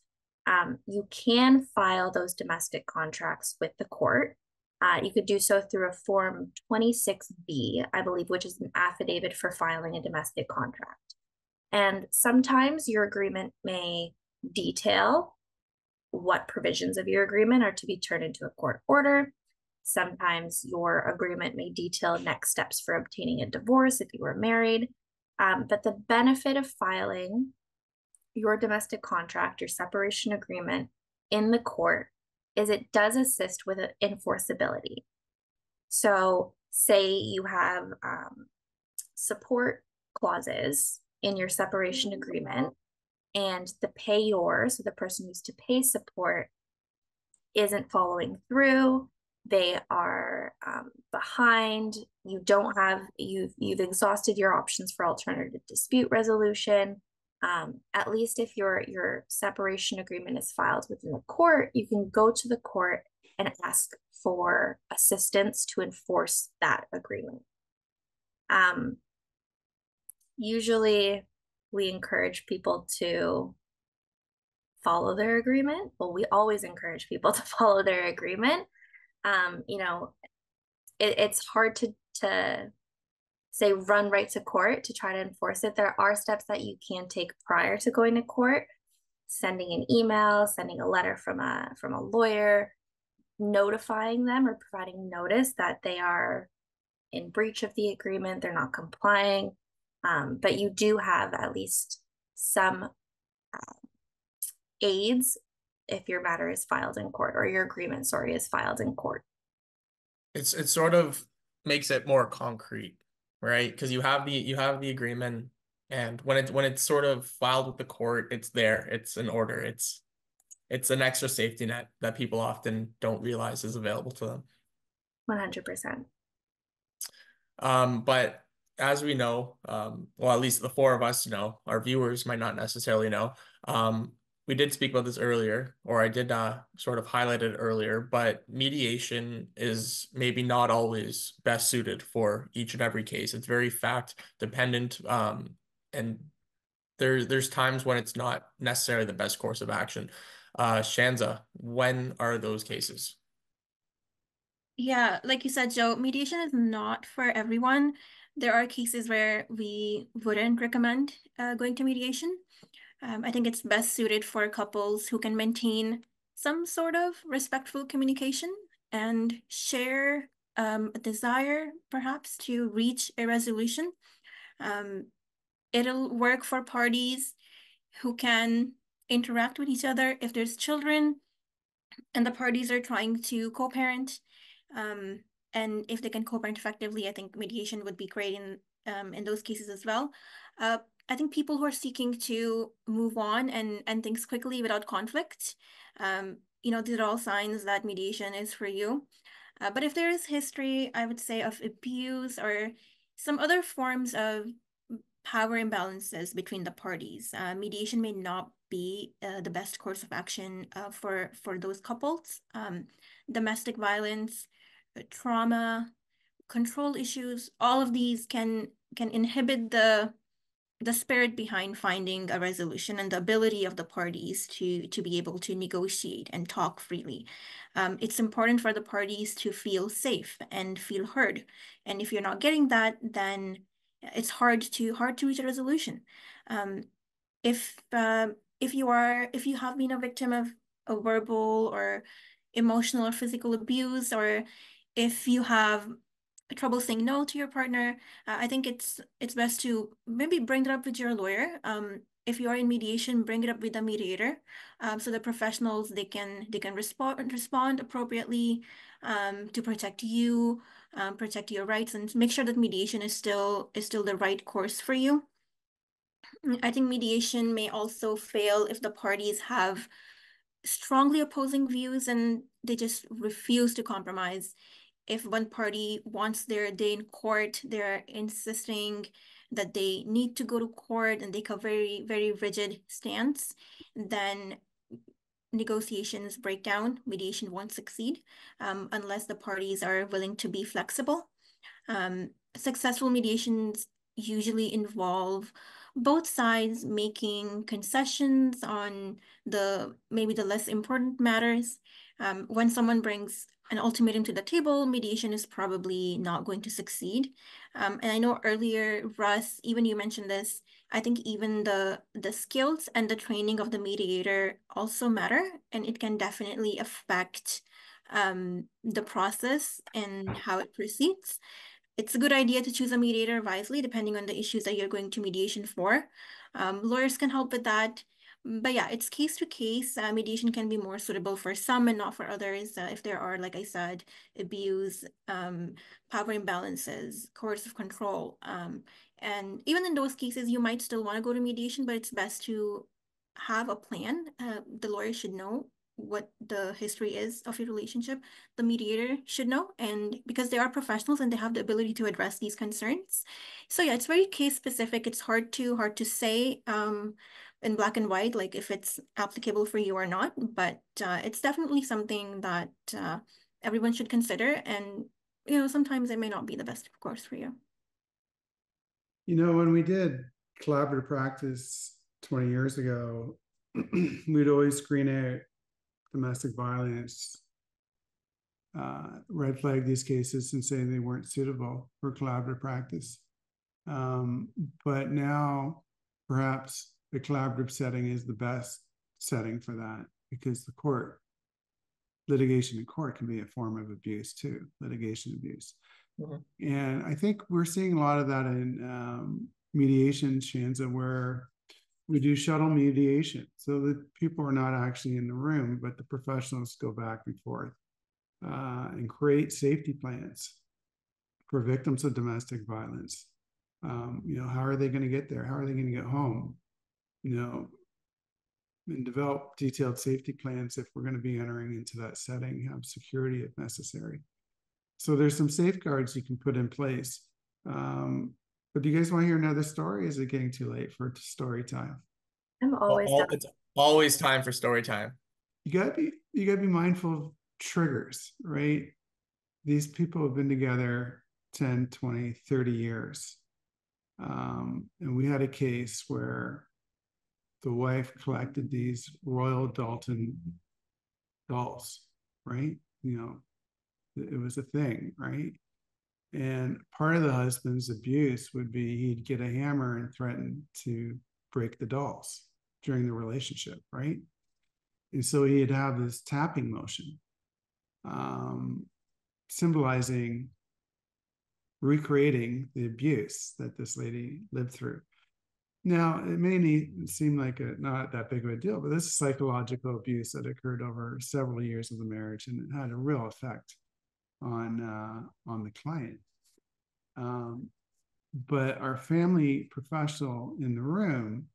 you can file those domestic contracts with the court. You could do so through a Form 26B, I believe, which is an affidavit for filing a domestic contract. And sometimes your agreement may detail what provisions of your agreement are to be turned into a court order. Sometimes your agreement may detail next steps for obtaining a divorce if you were married. But the benefit of filing your domestic contract, your separation agreement in the court, is it does assist with enforceability. So say you have support clauses in your separation agreement, and the payor, so the person who's to pay support, isn't following through, they are behind, you've exhausted your options for alternative dispute resolution. At least if your separation agreement is filed within the court, you can go to the court and ask for assistance to enforce that agreement. Usually we encourage people to follow their agreement. Well, we always encourage people to follow their agreement. You know, it's hard to say run right to court to try to enforce it. There are steps that you can take prior to going to court, sending an email, sending a letter from a lawyer, notifying them or providing notice that they are in breach of the agreement, they're not complying. But you do have at least some aids if your matter is filed in court, or your agreement, sorry, is filed in court. It sort of makes it more concrete, right? Because you have the agreement, and when it's sort of filed with the court, it's there. It's an order. It's an extra safety net that people often don't realize is available to them. 100%. But as we know, well, at least the four of us know, our viewers might not necessarily know. We did speak about this earlier, or I did sort of highlight it earlier, but mediation is maybe not always best suited for each and every case. It's very fact dependent, and there's times when it's not necessarily the best course of action. Shanza, when are those cases? Yeah, like you said, Joe, mediation is not for everyone. There are cases where we wouldn't recommend going to mediation. I think it's best suited for couples who can maintain some sort of respectful communication and share a desire, perhaps, to reach a resolution. Um, it'll work for parties who can interact with each other if there's children and the parties are trying to co-parent. Um, and if they can co-parent effectively, I think mediation would be great in those cases as well. I think people who are seeking to move on and end things quickly without conflict, these are all signs that mediation is for you. But if there is history, I would say, of abuse or some other forms of power imbalances between the parties, mediation may not be the best course of action for those couples. Domestic violence, trauma, control issues, all of these can inhibit the spirit behind finding a resolution and the ability of the parties to be able to negotiate and talk freely. It's important for the parties to feel safe and feel heard. And if you're not getting that, then it's hard to reach a resolution. Um, if if you have been a victim of a verbal or emotional or physical abuse, or if you have trouble saying no to your partner, I think it's best to maybe bring it up with your lawyer. If you are in mediation, bring it up with the mediator, so the professionals they can respond appropriately, to protect you, protect your rights, and make sure that mediation is still the right course for you. I think mediation may also fail if the parties have strongly opposing views and they just refuse to compromise. If one party wants their day in court, they're insisting that they need to go to court and take a very, very rigid stance, then negotiations break down, mediation won't succeed, unless the parties are willing to be flexible. Successful mediations usually involve both sides making concessions on maybe the less important matters. When someone brings an ultimatum to the table, mediation is probably not going to succeed. And I know earlier, Russ, even you mentioned this, I think even the skills and the training of the mediator also matter, and it can definitely affect the process and how it proceeds. It's a good idea to choose a mediator wisely, depending on the issues that you're going to mediation for. Lawyers can help with that. But yeah, it's case to case. Mediation can be more suitable for some and not for others. If there are, like I said, abuse, power imbalances, coercive control. And even in those cases, you might still want to go to mediation, but it's best to have a plan. The lawyer should know what the history is of your relationship. The mediator should know, and because they are professionals and they have the ability to address these concerns. So yeah, it's very case specific. It's hard to say in black and white, like if it's applicable for you or not, but it's definitely something that everyone should consider. And sometimes it may not be the best, of course, for you. When we did collaborative practice 20 years ago, we'd always screen out domestic violence red flag these cases and say they weren't suitable for collaborative practice. But now perhaps the collaborative setting is the best setting for that, because the litigation in court can be a form of abuse too, litigation abuse. Mm-hmm. And I think we're seeing a lot of that in mediation, Shanza, where we do shuttle mediation so that people are not actually in the room, but the professionals go back and forth and create safety plans for victims of domestic violence. How are they going to get there? How are they going to get home? And develop detailed safety plans if we're going to be entering into that setting, have security if necessary. So there's some safeguards you can put in place. But do you guys want to hear another story? Is it getting too late for story time? I'm always done. It's always time for story time. You gotta be mindful of triggers, right? These people have been together 10, 20, 30 years. And we had a case where the wife collected these Royal Dalton dolls, right? It was a thing, right? And part of the husband's abuse would be he'd get a hammer and threaten to break the dolls during the relationship, right? And so he'd have this tapping motion, symbolizing recreating the abuse that this lady lived through. Now, it may seem like not that big of a deal, but this is psychological abuse that occurred over several years of the marriage, and it had a real effect on the client. But our family professional in the room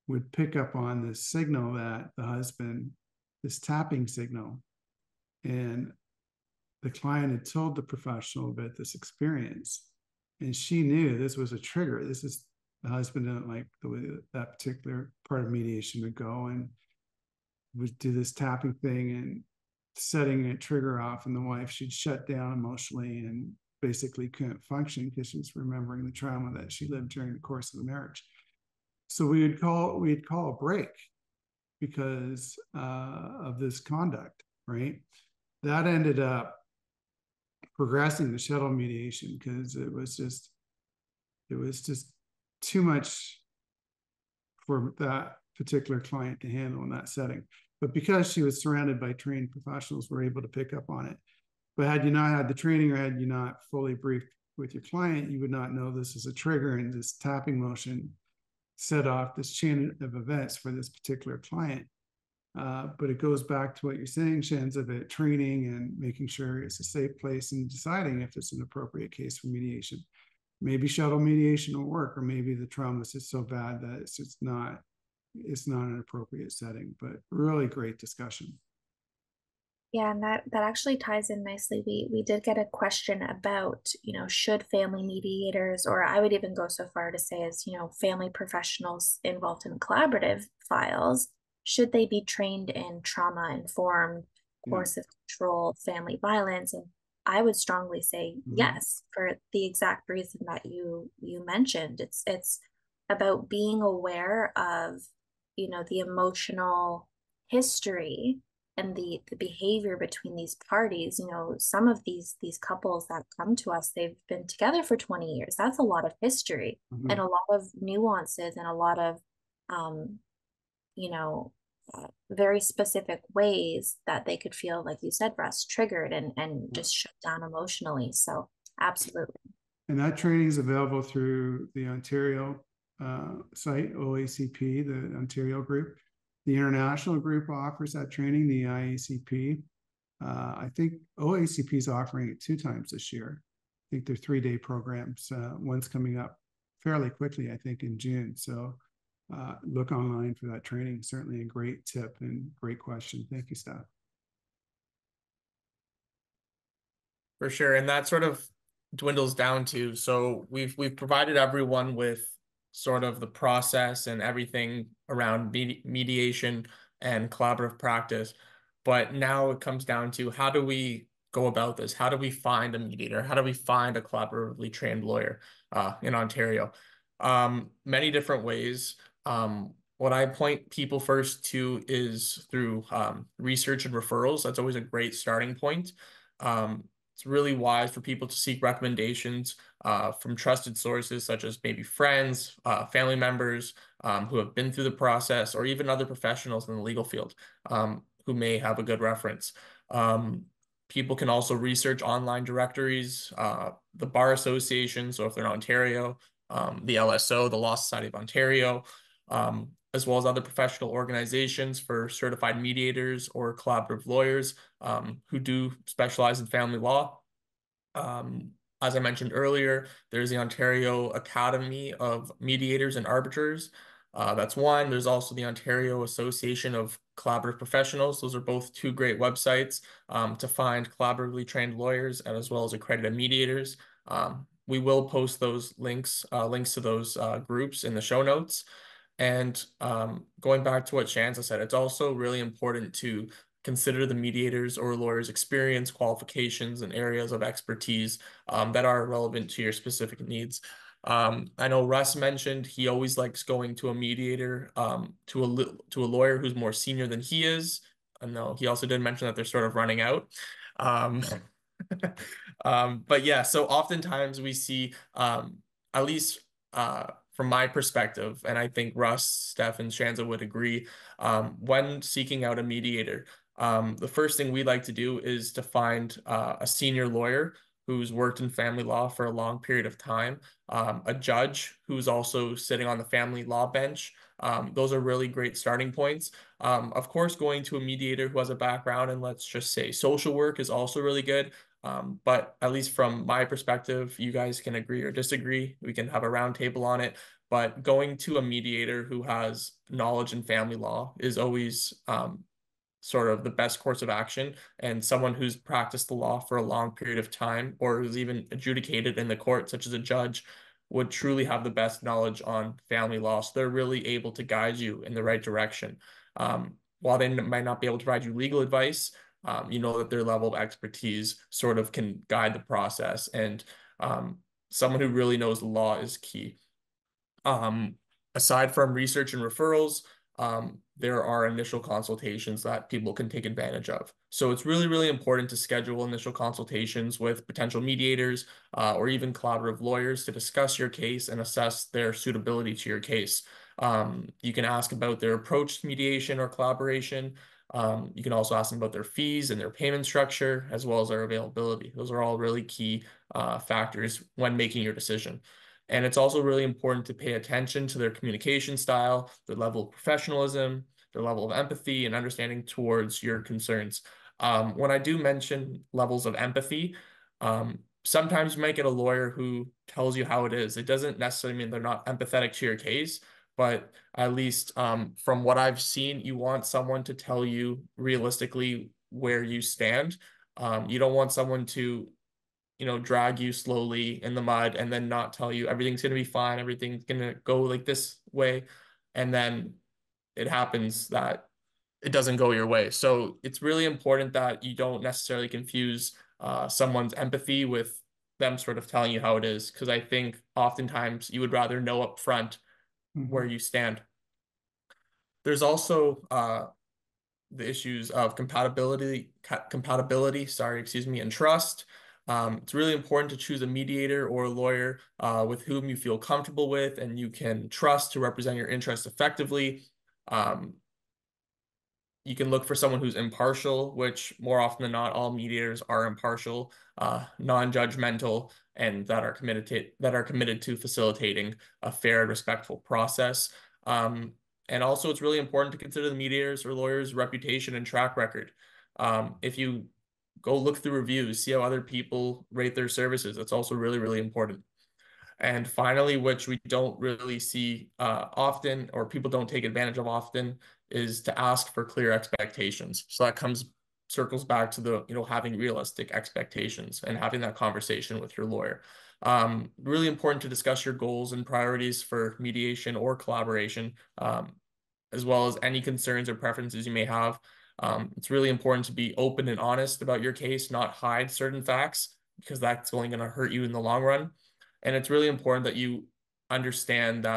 would pick up on this signal that the husband, this tapping signal, and the client had told the professional about this experience, and she knew this was a trigger. The husband didn't like the way that particular part of mediation would go, and would do this tapping thing and setting a trigger off, and the wife, she'd shut down emotionally and basically couldn't function because she's remembering the trauma that she lived during the course of the marriage. So we'd call a break because of this conduct, right? That ended up progressing the shuttle mediation because it was just too much for that particular client to handle in that setting. But because she was surrounded by trained professionals, we're able to pick up on it. But had you not had the training, or had you not fully briefed with your client, you would not know this is a trigger, and this tapping motion set off this chain of events for this particular client. But it goes back to what you're saying, Shanza, about training and making sure it's a safe place and deciding if it's an appropriate case for mediation. Maybe shuttle mediation will work, or maybe the trauma is just so bad that it's not an appropriate setting. But really great discussion. Yeah, and that actually ties in nicely. We did get a question about, should family mediators, or I would even go so far to say as, family professionals involved in collaborative files, should they be trained in trauma-informed coercive control, family violence? And I would strongly say yes, for the exact reason that you mentioned. It's about being aware of, the emotional history and the behavior between these parties. Some of these couples that come to us, they've been together for 20 years. That's a lot of history and a lot of nuances and a lot of very specific ways that they could feel, like you said, Russ, triggered and just shut down emotionally. So absolutely. And that training is available through the Ontario site, OACP, the Ontario group. The international group offers that training, the IACP. I think OACP is offering it 2 times this year. I think they're 3-day programs. One's coming up fairly quickly, I think, in June. So look online for that training. Certainly a great tip and great question. Thank you, Steph. For sure. And that sort of dwindles down to, so we've provided everyone with sort of the process and everything around mediation and collaborative practice. But now it comes down to, how do we go about this? How do we find a mediator? How do we find a collaboratively trained lawyer in Ontario? Many different ways. What I point people first to is through research and referrals. That's always a great starting point. It's really wise for people to seek recommendations from trusted sources such as maybe friends, family members who have been through the process, or even other professionals in the legal field who may have a good reference. People can also research online directories, the Bar Association, so if they're in Ontario, the LSO, the Law Society of Ontario, as well as other professional organizations for certified mediators or collaborative lawyers who do specialize in family law. As I mentioned earlier, there's the Ontario Academy of Mediators and Arbiters. That's one. There's also the Ontario Association of Collaborative Professionals. Those are both two great websites to find collaboratively trained lawyers and as well as accredited mediators. We will post those links to those groups in the show notes. And going back to what Shanza said, it's also really important to consider the mediators or lawyers' experience, qualifications, and areas of expertise that are relevant to your specific needs. I know Russ mentioned he always likes going to a mediator, to a lawyer who's more senior than he is. I know he also did mention that they're sort of running out. Um, but yeah, so oftentimes we see, at least from my perspective, and I think Russ, Steph, and Shanza would agree, when seeking out a mediator, the first thing we like to do is to find a senior lawyer who's worked in family law for a long period of time, a judge who's also sitting on the family law bench. Those are really great starting points. Of course, going to a mediator who has a background in, let's just say, social work is also really good. But at least from my perspective, you guys can agree or disagree. We can have a round table on it. But going to a mediator who has knowledge in family law is always sort of the best course of action. And someone who's practiced the law for a long period of time or who's even adjudicated in the court, such as a judge, would truly have the best knowledge on family law. So they're really able to guide you in the right direction. While they might not be able to provide you legal advice, you know that their level of expertise sort of can guide the process. And someone who really knows the law is key. Um, Aside from research and referrals, there are initial consultations that people can take advantage of. So it's really, really important to schedule initial consultations with potential mediators or even collaborative lawyers to discuss your case and assess their suitability to your case. You can ask about their approach to mediation or collaboration. You can also ask them about their fees and their payment structure, as well as their availability. Those are all really key factors when making your decision. And it's also really important to pay attention to their communication style, their level of professionalism, their level of empathy and understanding towards your concerns. When I do mention levels of empathy, sometimes you might get a lawyer who tells you how it is. It doesn't necessarily mean they're not empathetic to your case, but at least from what I've seen, you want someone to tell you realistically where you stand. You don't want someone to drag you slowly in the mud and then not tell you everything's going to be fine, everything's going to go like this way. And then it happens that it doesn't go your way. So it's really important that you don't necessarily confuse someone's empathy with them sort of telling you how it is. Because I think oftentimes you would rather know up front where you stand. There's also the issues of compatibility, sorry, excuse me, and trust. It's really important to choose a mediator or a lawyer with whom you feel comfortable with and you can trust to represent your interests effectively. You can look for someone who's impartial, which more often than not, all mediators are impartial, non-judgmental, and that are committed to facilitating a fair and respectful process. And also, it's really important to consider the mediators or lawyers' reputation and track record. If you go look through reviews, see how other people rate their services, that's also really, really important. And finally, which we don't really see often or people don't take advantage of often, is to ask for clear expectations. So that circles back to the, having realistic expectations and having that conversation with your lawyer. Really important to discuss your goals and priorities for mediation or collaboration, as well as any concerns or preferences you may have. It's really important to be open and honest about your case, not hide certain facts, because that's only going to hurt you in the long run. And it's really important that you understand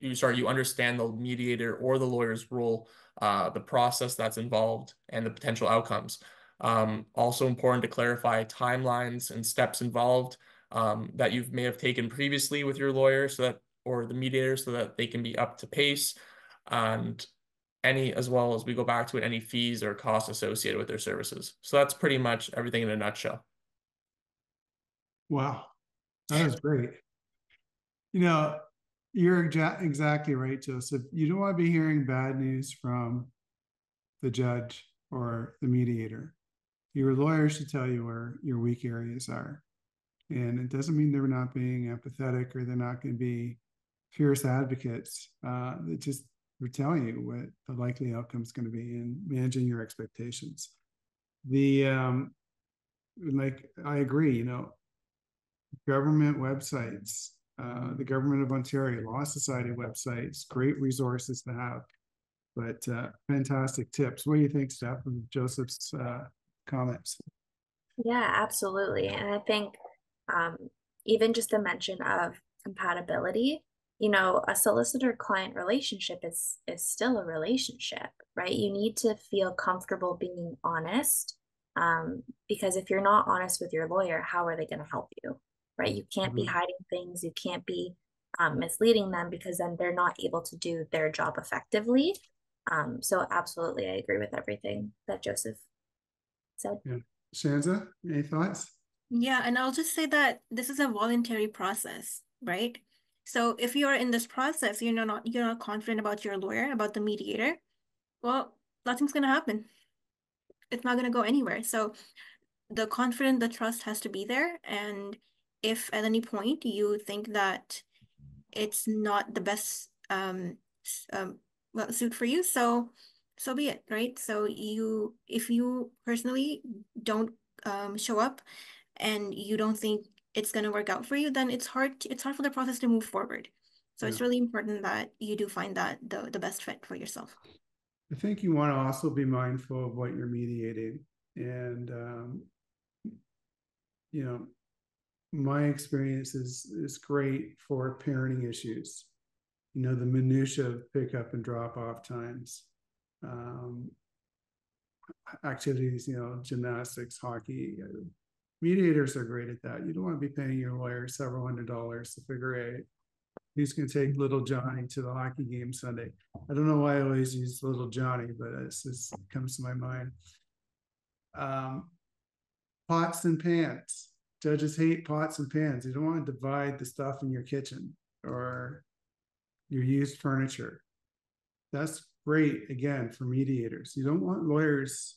you understand the mediator or the lawyer's role, the process that's involved, and the potential outcomes. Also important to clarify timelines and steps involved that you may have taken previously with your lawyer or the mediator so that they can be up to pace. And as well as we go back to it, any fees or costs associated with their services. So that's pretty much everything in a nutshell. Wow, that was great. You know, you're exactly right, Joseph. You don't want to be hearing bad news from the judge or the mediator. Your lawyer should tell you where your weak areas are. And it doesn't mean they're not being empathetic or they're not going to be fierce advocates. It just we're telling you what the likely outcome is going to be and managing your expectations. Like I agree, government websites, the government of Ontario, Law Society websites, great resources to have, but fantastic tips. What do you think, Steph, of Joseph's comments? Yeah, absolutely. And I think um, even just the mention of compatibility, a solicitor-client relationship is still a relationship, right? You need to feel comfortable being honest, because if you're not honest with your lawyer, how are they going to help you, right? You can't be hiding things. You can't be misleading them because then they're not able to do their job effectively. So absolutely, I agree with everything that Joseph said. Yeah. Shanza, any thoughts? Yeah, and I'll just say that this is a voluntary process, right? So if you're in this process, you're not confident about your lawyer, about the mediator, well, nothing's gonna happen. It's not gonna go anywhere. So the trust has to be there. And if at any point you think that it's not the best suit for you, so be it, right? So if you personally don't show up and you don't think it's going to work out for you, then it's hard for the process to move forward. So Yeah. it's really important that you do find that the best fit for yourself. I think you want to also be mindful of what you're mediating. And, my experience is great for parenting issues. The minutia of pickup and drop off times, activities, gymnastics, hockey. Mediators are great at that. You don't want to be paying your lawyer several $100s to figure out who's going to take little Johnny to the hockey game Sunday. I don't know why I always use little Johnny, but it just comes to my mind. Pots and pans. Judges hate pots and pans. You don't want to divide the stuff in your kitchen or your used furniture. That's great, again, for mediators. You don't want lawyers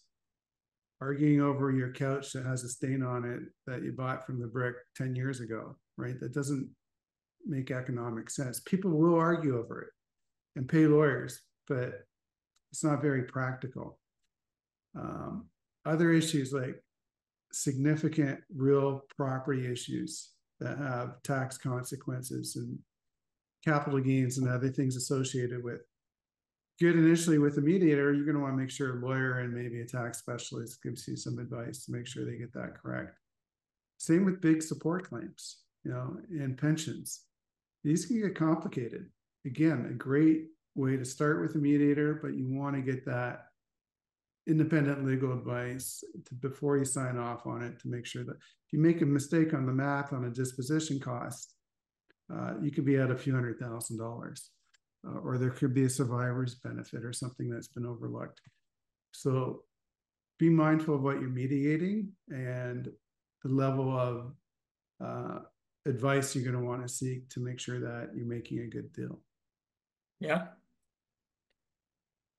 arguing over your couch that has a stain on it that you bought from the brick 10 years ago, right? That doesn't make economic sense. People will argue over it and pay lawyers, but it's not very practical. Other issues like significant real property issues that have tax consequences and capital gains and other things associated with. Good initially with a mediator, you're going to want to make sure a lawyer and maybe a tax specialist gives you some advice to make sure they get that correct. Same with big support claims, and pensions. These can get complicated. Again, a great way to start with a mediator, but you want to get that independent legal advice before you sign off on it to make sure that if you make a mistake on the math on a disposition cost, you could be at a few $100,000. Or there could be a survivor's benefit or something that's been overlooked. So be mindful of what you're mediating and the level of advice you're going to want to seek to make sure that you're making a good deal. Yeah.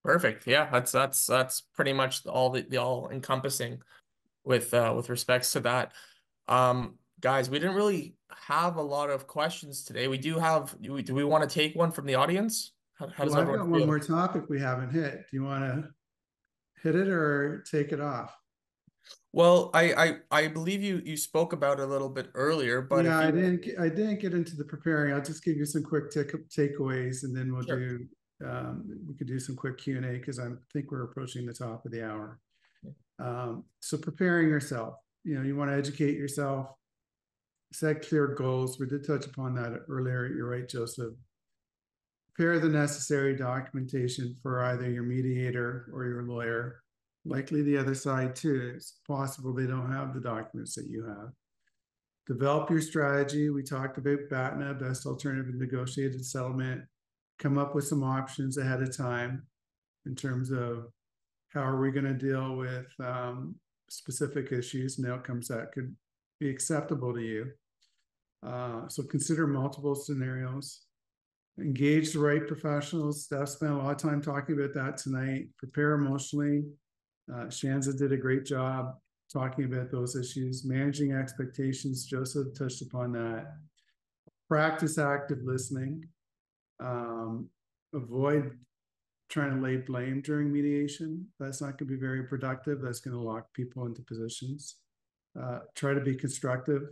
Perfect. Yeah, that's pretty much all the all encompassing with respects to that. Guys, we didn't really have a lot of questions today. We do we want to take one from the audience? How does Well, I've everyone got one feel? more topic we haven't hit. Do you want to hit it or take it off? Well, I believe you spoke about it a little bit earlier, but Yeah, if you I didn't get into the preparing. I'll just give you some quick takeaways, and then sure. we could do some quick Q&A because I think we're approaching the top of the hour. So preparing yourself, you want to educate yourself, set clear goals. We did touch upon that earlier. You're right, Joseph. Prepare the necessary documentation for either your mediator or your lawyer. Likely the other side too. It's possible they don't have the documents that you have. Develop your strategy. We talked about BATNA, best alternative negotiated settlement. Come up with some options ahead of time in terms of how are we going to deal with specific issues and outcomes that could be acceptable to you. So consider multiple scenarios. Engage the right professionals. Steph spent a lot of time talking about that tonight. Prepare emotionally. Shanza did a great job talking about those issues. Managing expectations. Joseph touched upon that. Practice active listening. Avoid trying to lay blame during mediation. That's not going to be very productive. That's going to lock people into positions. Try to be constructive.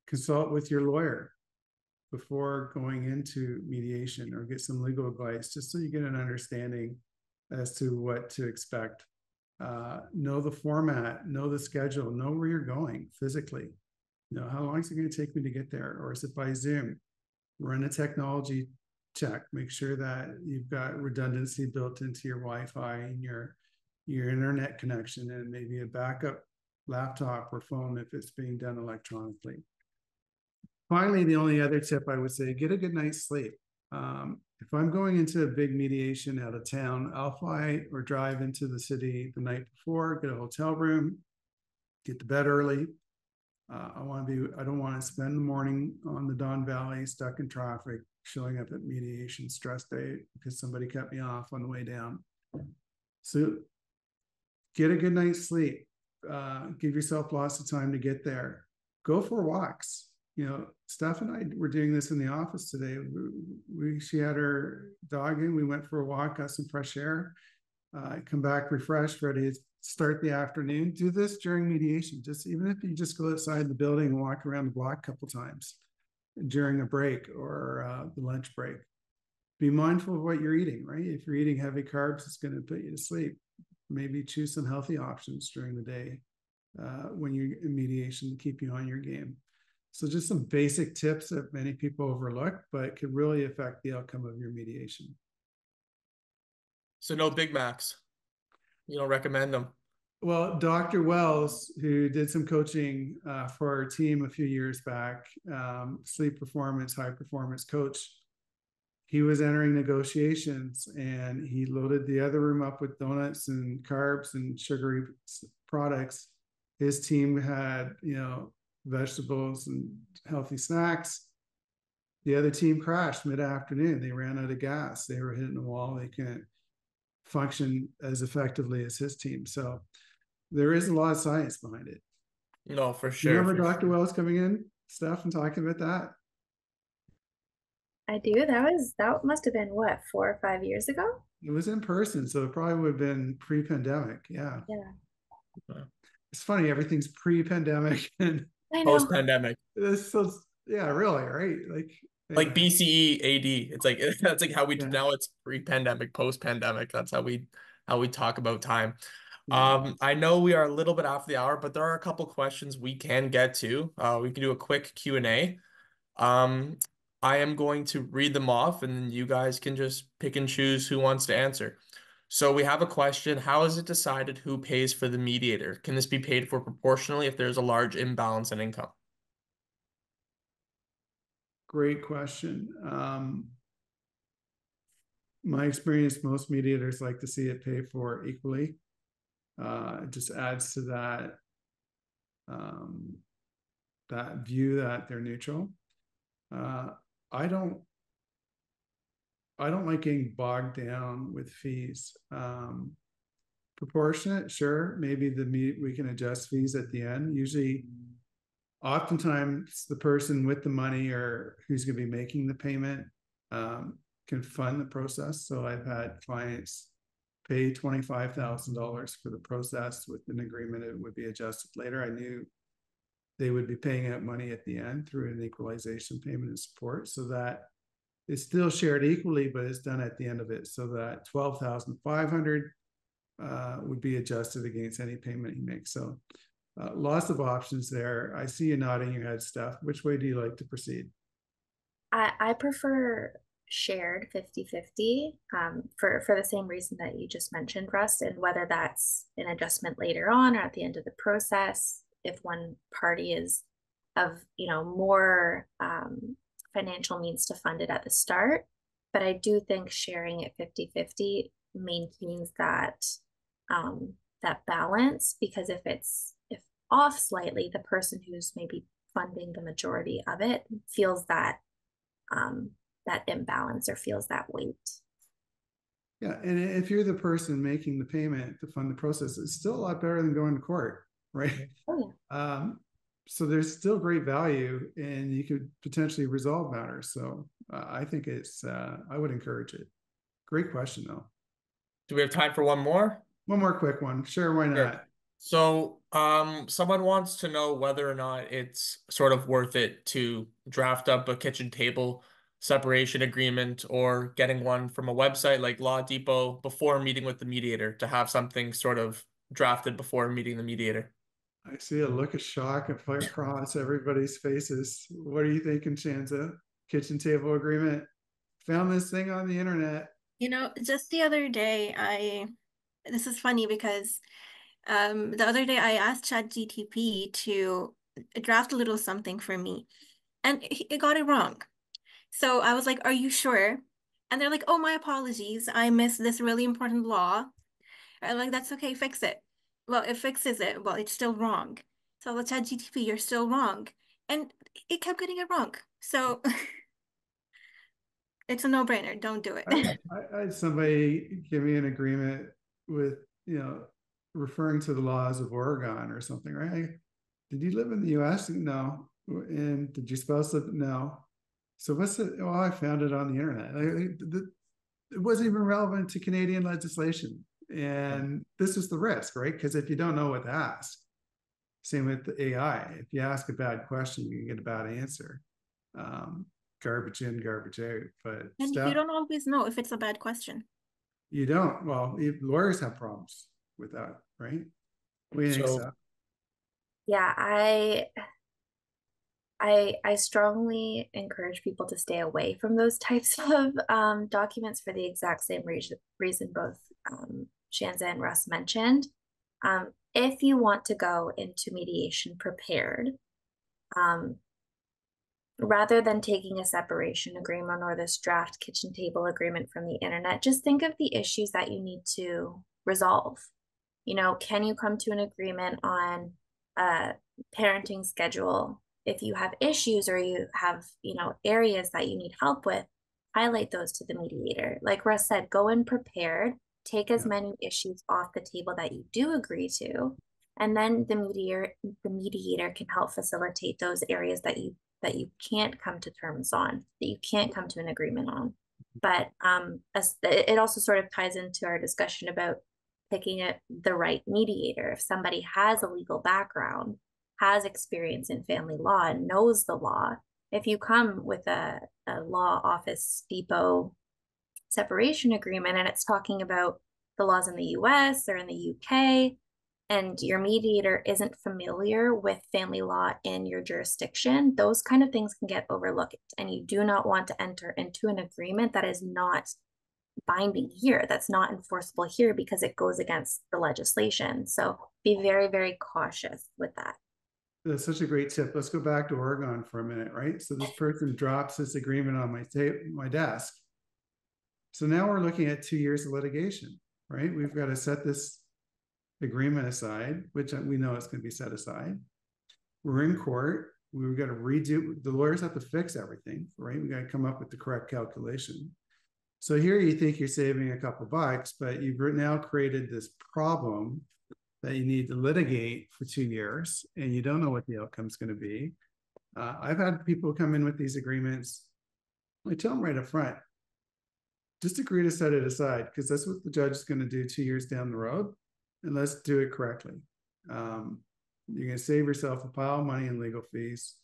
Consult with your lawyer before going into mediation, or get some legal advice just so you get an understanding as to what to expect. Know the format, know the schedule, know where you're going physically. You know, how long is it going to take me to get there? Or is it by Zoom? Run a technology check. Make sure that you've got redundancy built into your Wi-Fi and your internet connection, and maybe a backup laptop or phone if it's being done electronically. Finally, the only other tip I would say, get a good night's sleep. If I'm going into a big mediation out of town, I'll fly or drive into the city the night before, get a hotel room, get to bed early. I don't want to spend the morning on the Don Valley stuck in traffic, showing up at mediation stress day because somebody cut me off on the way down. So get a good night's sleep. Give yourself lots of time to get there. Go for walks. You know, Steph and I were doing this in the office today. She had her dog in. We went for a walk, got some fresh air. Come back refreshed, ready to start the afternoon. Do this during mediation. Just even if you just go outside the building and walk around the block a couple times during a break or the lunch break. Be mindful of what you're eating, right? If you're eating heavy carbs, it's going to put you to sleep. Maybe choose some healthy options during the day when you're in mediation to keep you on your game. So just some basic tips that many people overlook, but could really affect the outcome of your mediation. So no Big Macs. You don't recommend them? Well, Dr. Wells, who did some coaching for our team a few years back, sleep performance, high performance coach, he was entering negotiations and he loaded the other room up with donuts and carbs and sugary products. His team had, you know, vegetables and healthy snacks. The other team crashed mid-afternoon. They ran out of gas. They were hitting the wall. They couldn't function as effectively as his team. So there is a lot of science behind it. No, for You sure. remember Dr. Wells coming in, Steph, and talking about that? I do. That must have been what, 4 or 5 years ago? It was in person, so it probably would have been pre-pandemic. Yeah. Yeah. It's funny, everything's pre-pandemic and I know. Post-pandemic. this. So yeah, really, right? Like Anyway, BCE AD. It's like that's like how we yeah, now it's pre-pandemic, post-pandemic. That's how we talk about time. yeah. I know we are a little bit off the hour, but there are a couple questions we can get to. We can do a quick Q&A. Um, I am going to read them off and then you guys can just pick and choose who wants to answer. So we have a question. How is it decided who pays for the mediator? Can this be paid for proportionally if there's a large imbalance in income? Great question. My experience, most mediators like to see it paid for equally. It just adds to that view that they're neutral. I don't like getting bogged down with fees. Proportionate, sure. Maybe we can adjust fees at the end. Usually, oftentimes, the person with the money or who's going to be making the payment can fund the process. So I've had clients pay $25,000 for the process with an agreement it would be adjusted later. I knew they would be paying out money at the end through an equalization payment and support, so that it's still shared equally, but it's done at the end of it. So that $12,500 would be adjusted against any payment he makes. So lots of options there. I see you nodding your head, Steph. Which way do you like to proceed? I prefer shared 50-50 for the same reason that you just mentioned, Russ, and whether that's an adjustment later on or at the end of the process, if one party is of, more financial means to fund it at the start. But I do think sharing it 50-50 maintains that balance, because if off slightly, the person who's maybe funding the majority of it feels that imbalance or feels that weight. Yeah, and if you're the person making the payment to fund the process, it's still a lot better than going to court, right? Oh, yeah. So there's still great value, and you could potentially resolve matters. So I think I would encourage it. Great question, though. Do we have time for one more? One more quick one. Sure, why Sure. not? So, someone wants to know whether or not it's sort of worth it to draft up a kitchen table separation agreement or getting one from a website like Law Depot before meeting with the mediator, to have something sort of drafted before meeting the mediator. I see a look of shock across everybody's faces. What are you thinking, Shanza? Kitchen table agreement. Found this thing on the internet. Just the other day, this is funny because the other day I asked ChatGTP to draft a little something for me, and it got it wrong. So I was like, "Are you sure?" And they're like, "Oh, my apologies. I missed this really important law." I'm like, "That's okay, fix it." Well, it fixes it. Well, it's still wrong. So the ChatGTP, you're still wrong. And it kept getting it wrong. So it's a no-brainer. Don't do it. I had somebody give me an agreement with, referring to the laws of Oregon or something, right? Did you live in the US? No. And did your spouse live? No. So what's it? Oh, I found it on the internet. It wasn't even relevant to Canadian legislation. And this is the risk, right? Because if you don't know what to ask, same with the AI. If you ask a bad question, you get a bad answer. Garbage in, garbage out. But And you don't always know if it's a bad question. you don't. Well, lawyers have problems with that, right? We think So, so. Yeah, I strongly encourage people to stay away from those types of documents for the exact same reason both Shanza and Russ mentioned. If you want to go into mediation prepared, um, rather than taking a separation agreement or this draft kitchen table agreement from the internet, just think of the issues that you need to resolve. Can you come to an agreement on a parenting schedule? If you have issues or you have, areas that you need help with, highlight those to the mediator. Like Russ said, go in prepared, take as Yeah. many issues off the table that you do agree to, and then the mediator can help facilitate those areas that you can't come to terms on, that you can't come to an agreement on. But it also sort of ties into our discussion about picking the right mediator. If somebody has a legal background, has experience in family law, and knows the law, if you come with a law office depot separation agreement and it's talking about the laws in the US or in the UK, and your mediator isn't familiar with family law in your jurisdiction, those kind of things can get overlooked. And you do not want to enter into an agreement that is not binding here, that's not enforceable here, because it goes against the legislation. So be very, very cautious with that. That's such a great tip. Let's go back to Oregon for a minute, right? So this person drops this agreement on my desk. So now we're looking at 2 years of litigation, right? We've got to set this agreement aside, which we know it's going to be set aside. We're in court. We've got to redo, the lawyers have to fix everything, right? We got to come up with the correct calculation. So here you think you're saving a couple bucks, but you've now created this problem that you need to litigate for 2 years, and you don't know what the outcome is going to be. I've had people come in with these agreements. I tell them right up front, just agree to set it aside, because that's what the judge is going to do 2 years down the road, and let's do it correctly. You're going to save yourself a pile of money in legal fees,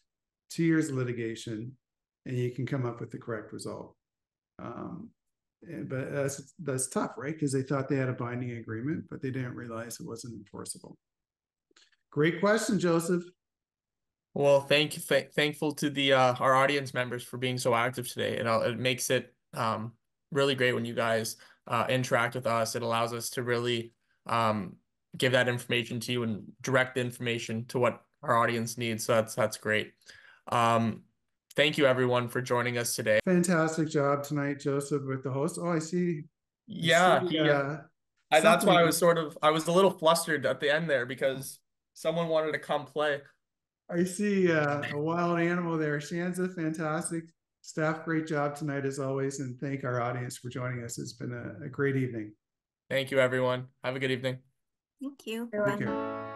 2 years of litigation, and you can come up with the correct result. But that's tough, right? Because they thought they had a binding agreement, but they didn't realize it wasn't enforceable. Great question, Joseph. well, thankful to the our audience members for being so active today. It makes it Really great when you guys interact with us. It allows us to really give that information to you and direct the information to what our audience needs. So that's great. Thank you everyone for joining us today. Fantastic job tonight, Joseph, with the host. Oh, I see Yeah, that's why something. I was a little flustered at the end there because someone wanted to come play. I see a wild animal there. Shanza, fantastic. Staff, great job tonight as always. And thank our audience for joining us. It's been a great evening. Thank you, everyone. Have a good evening. Thank you. Take care.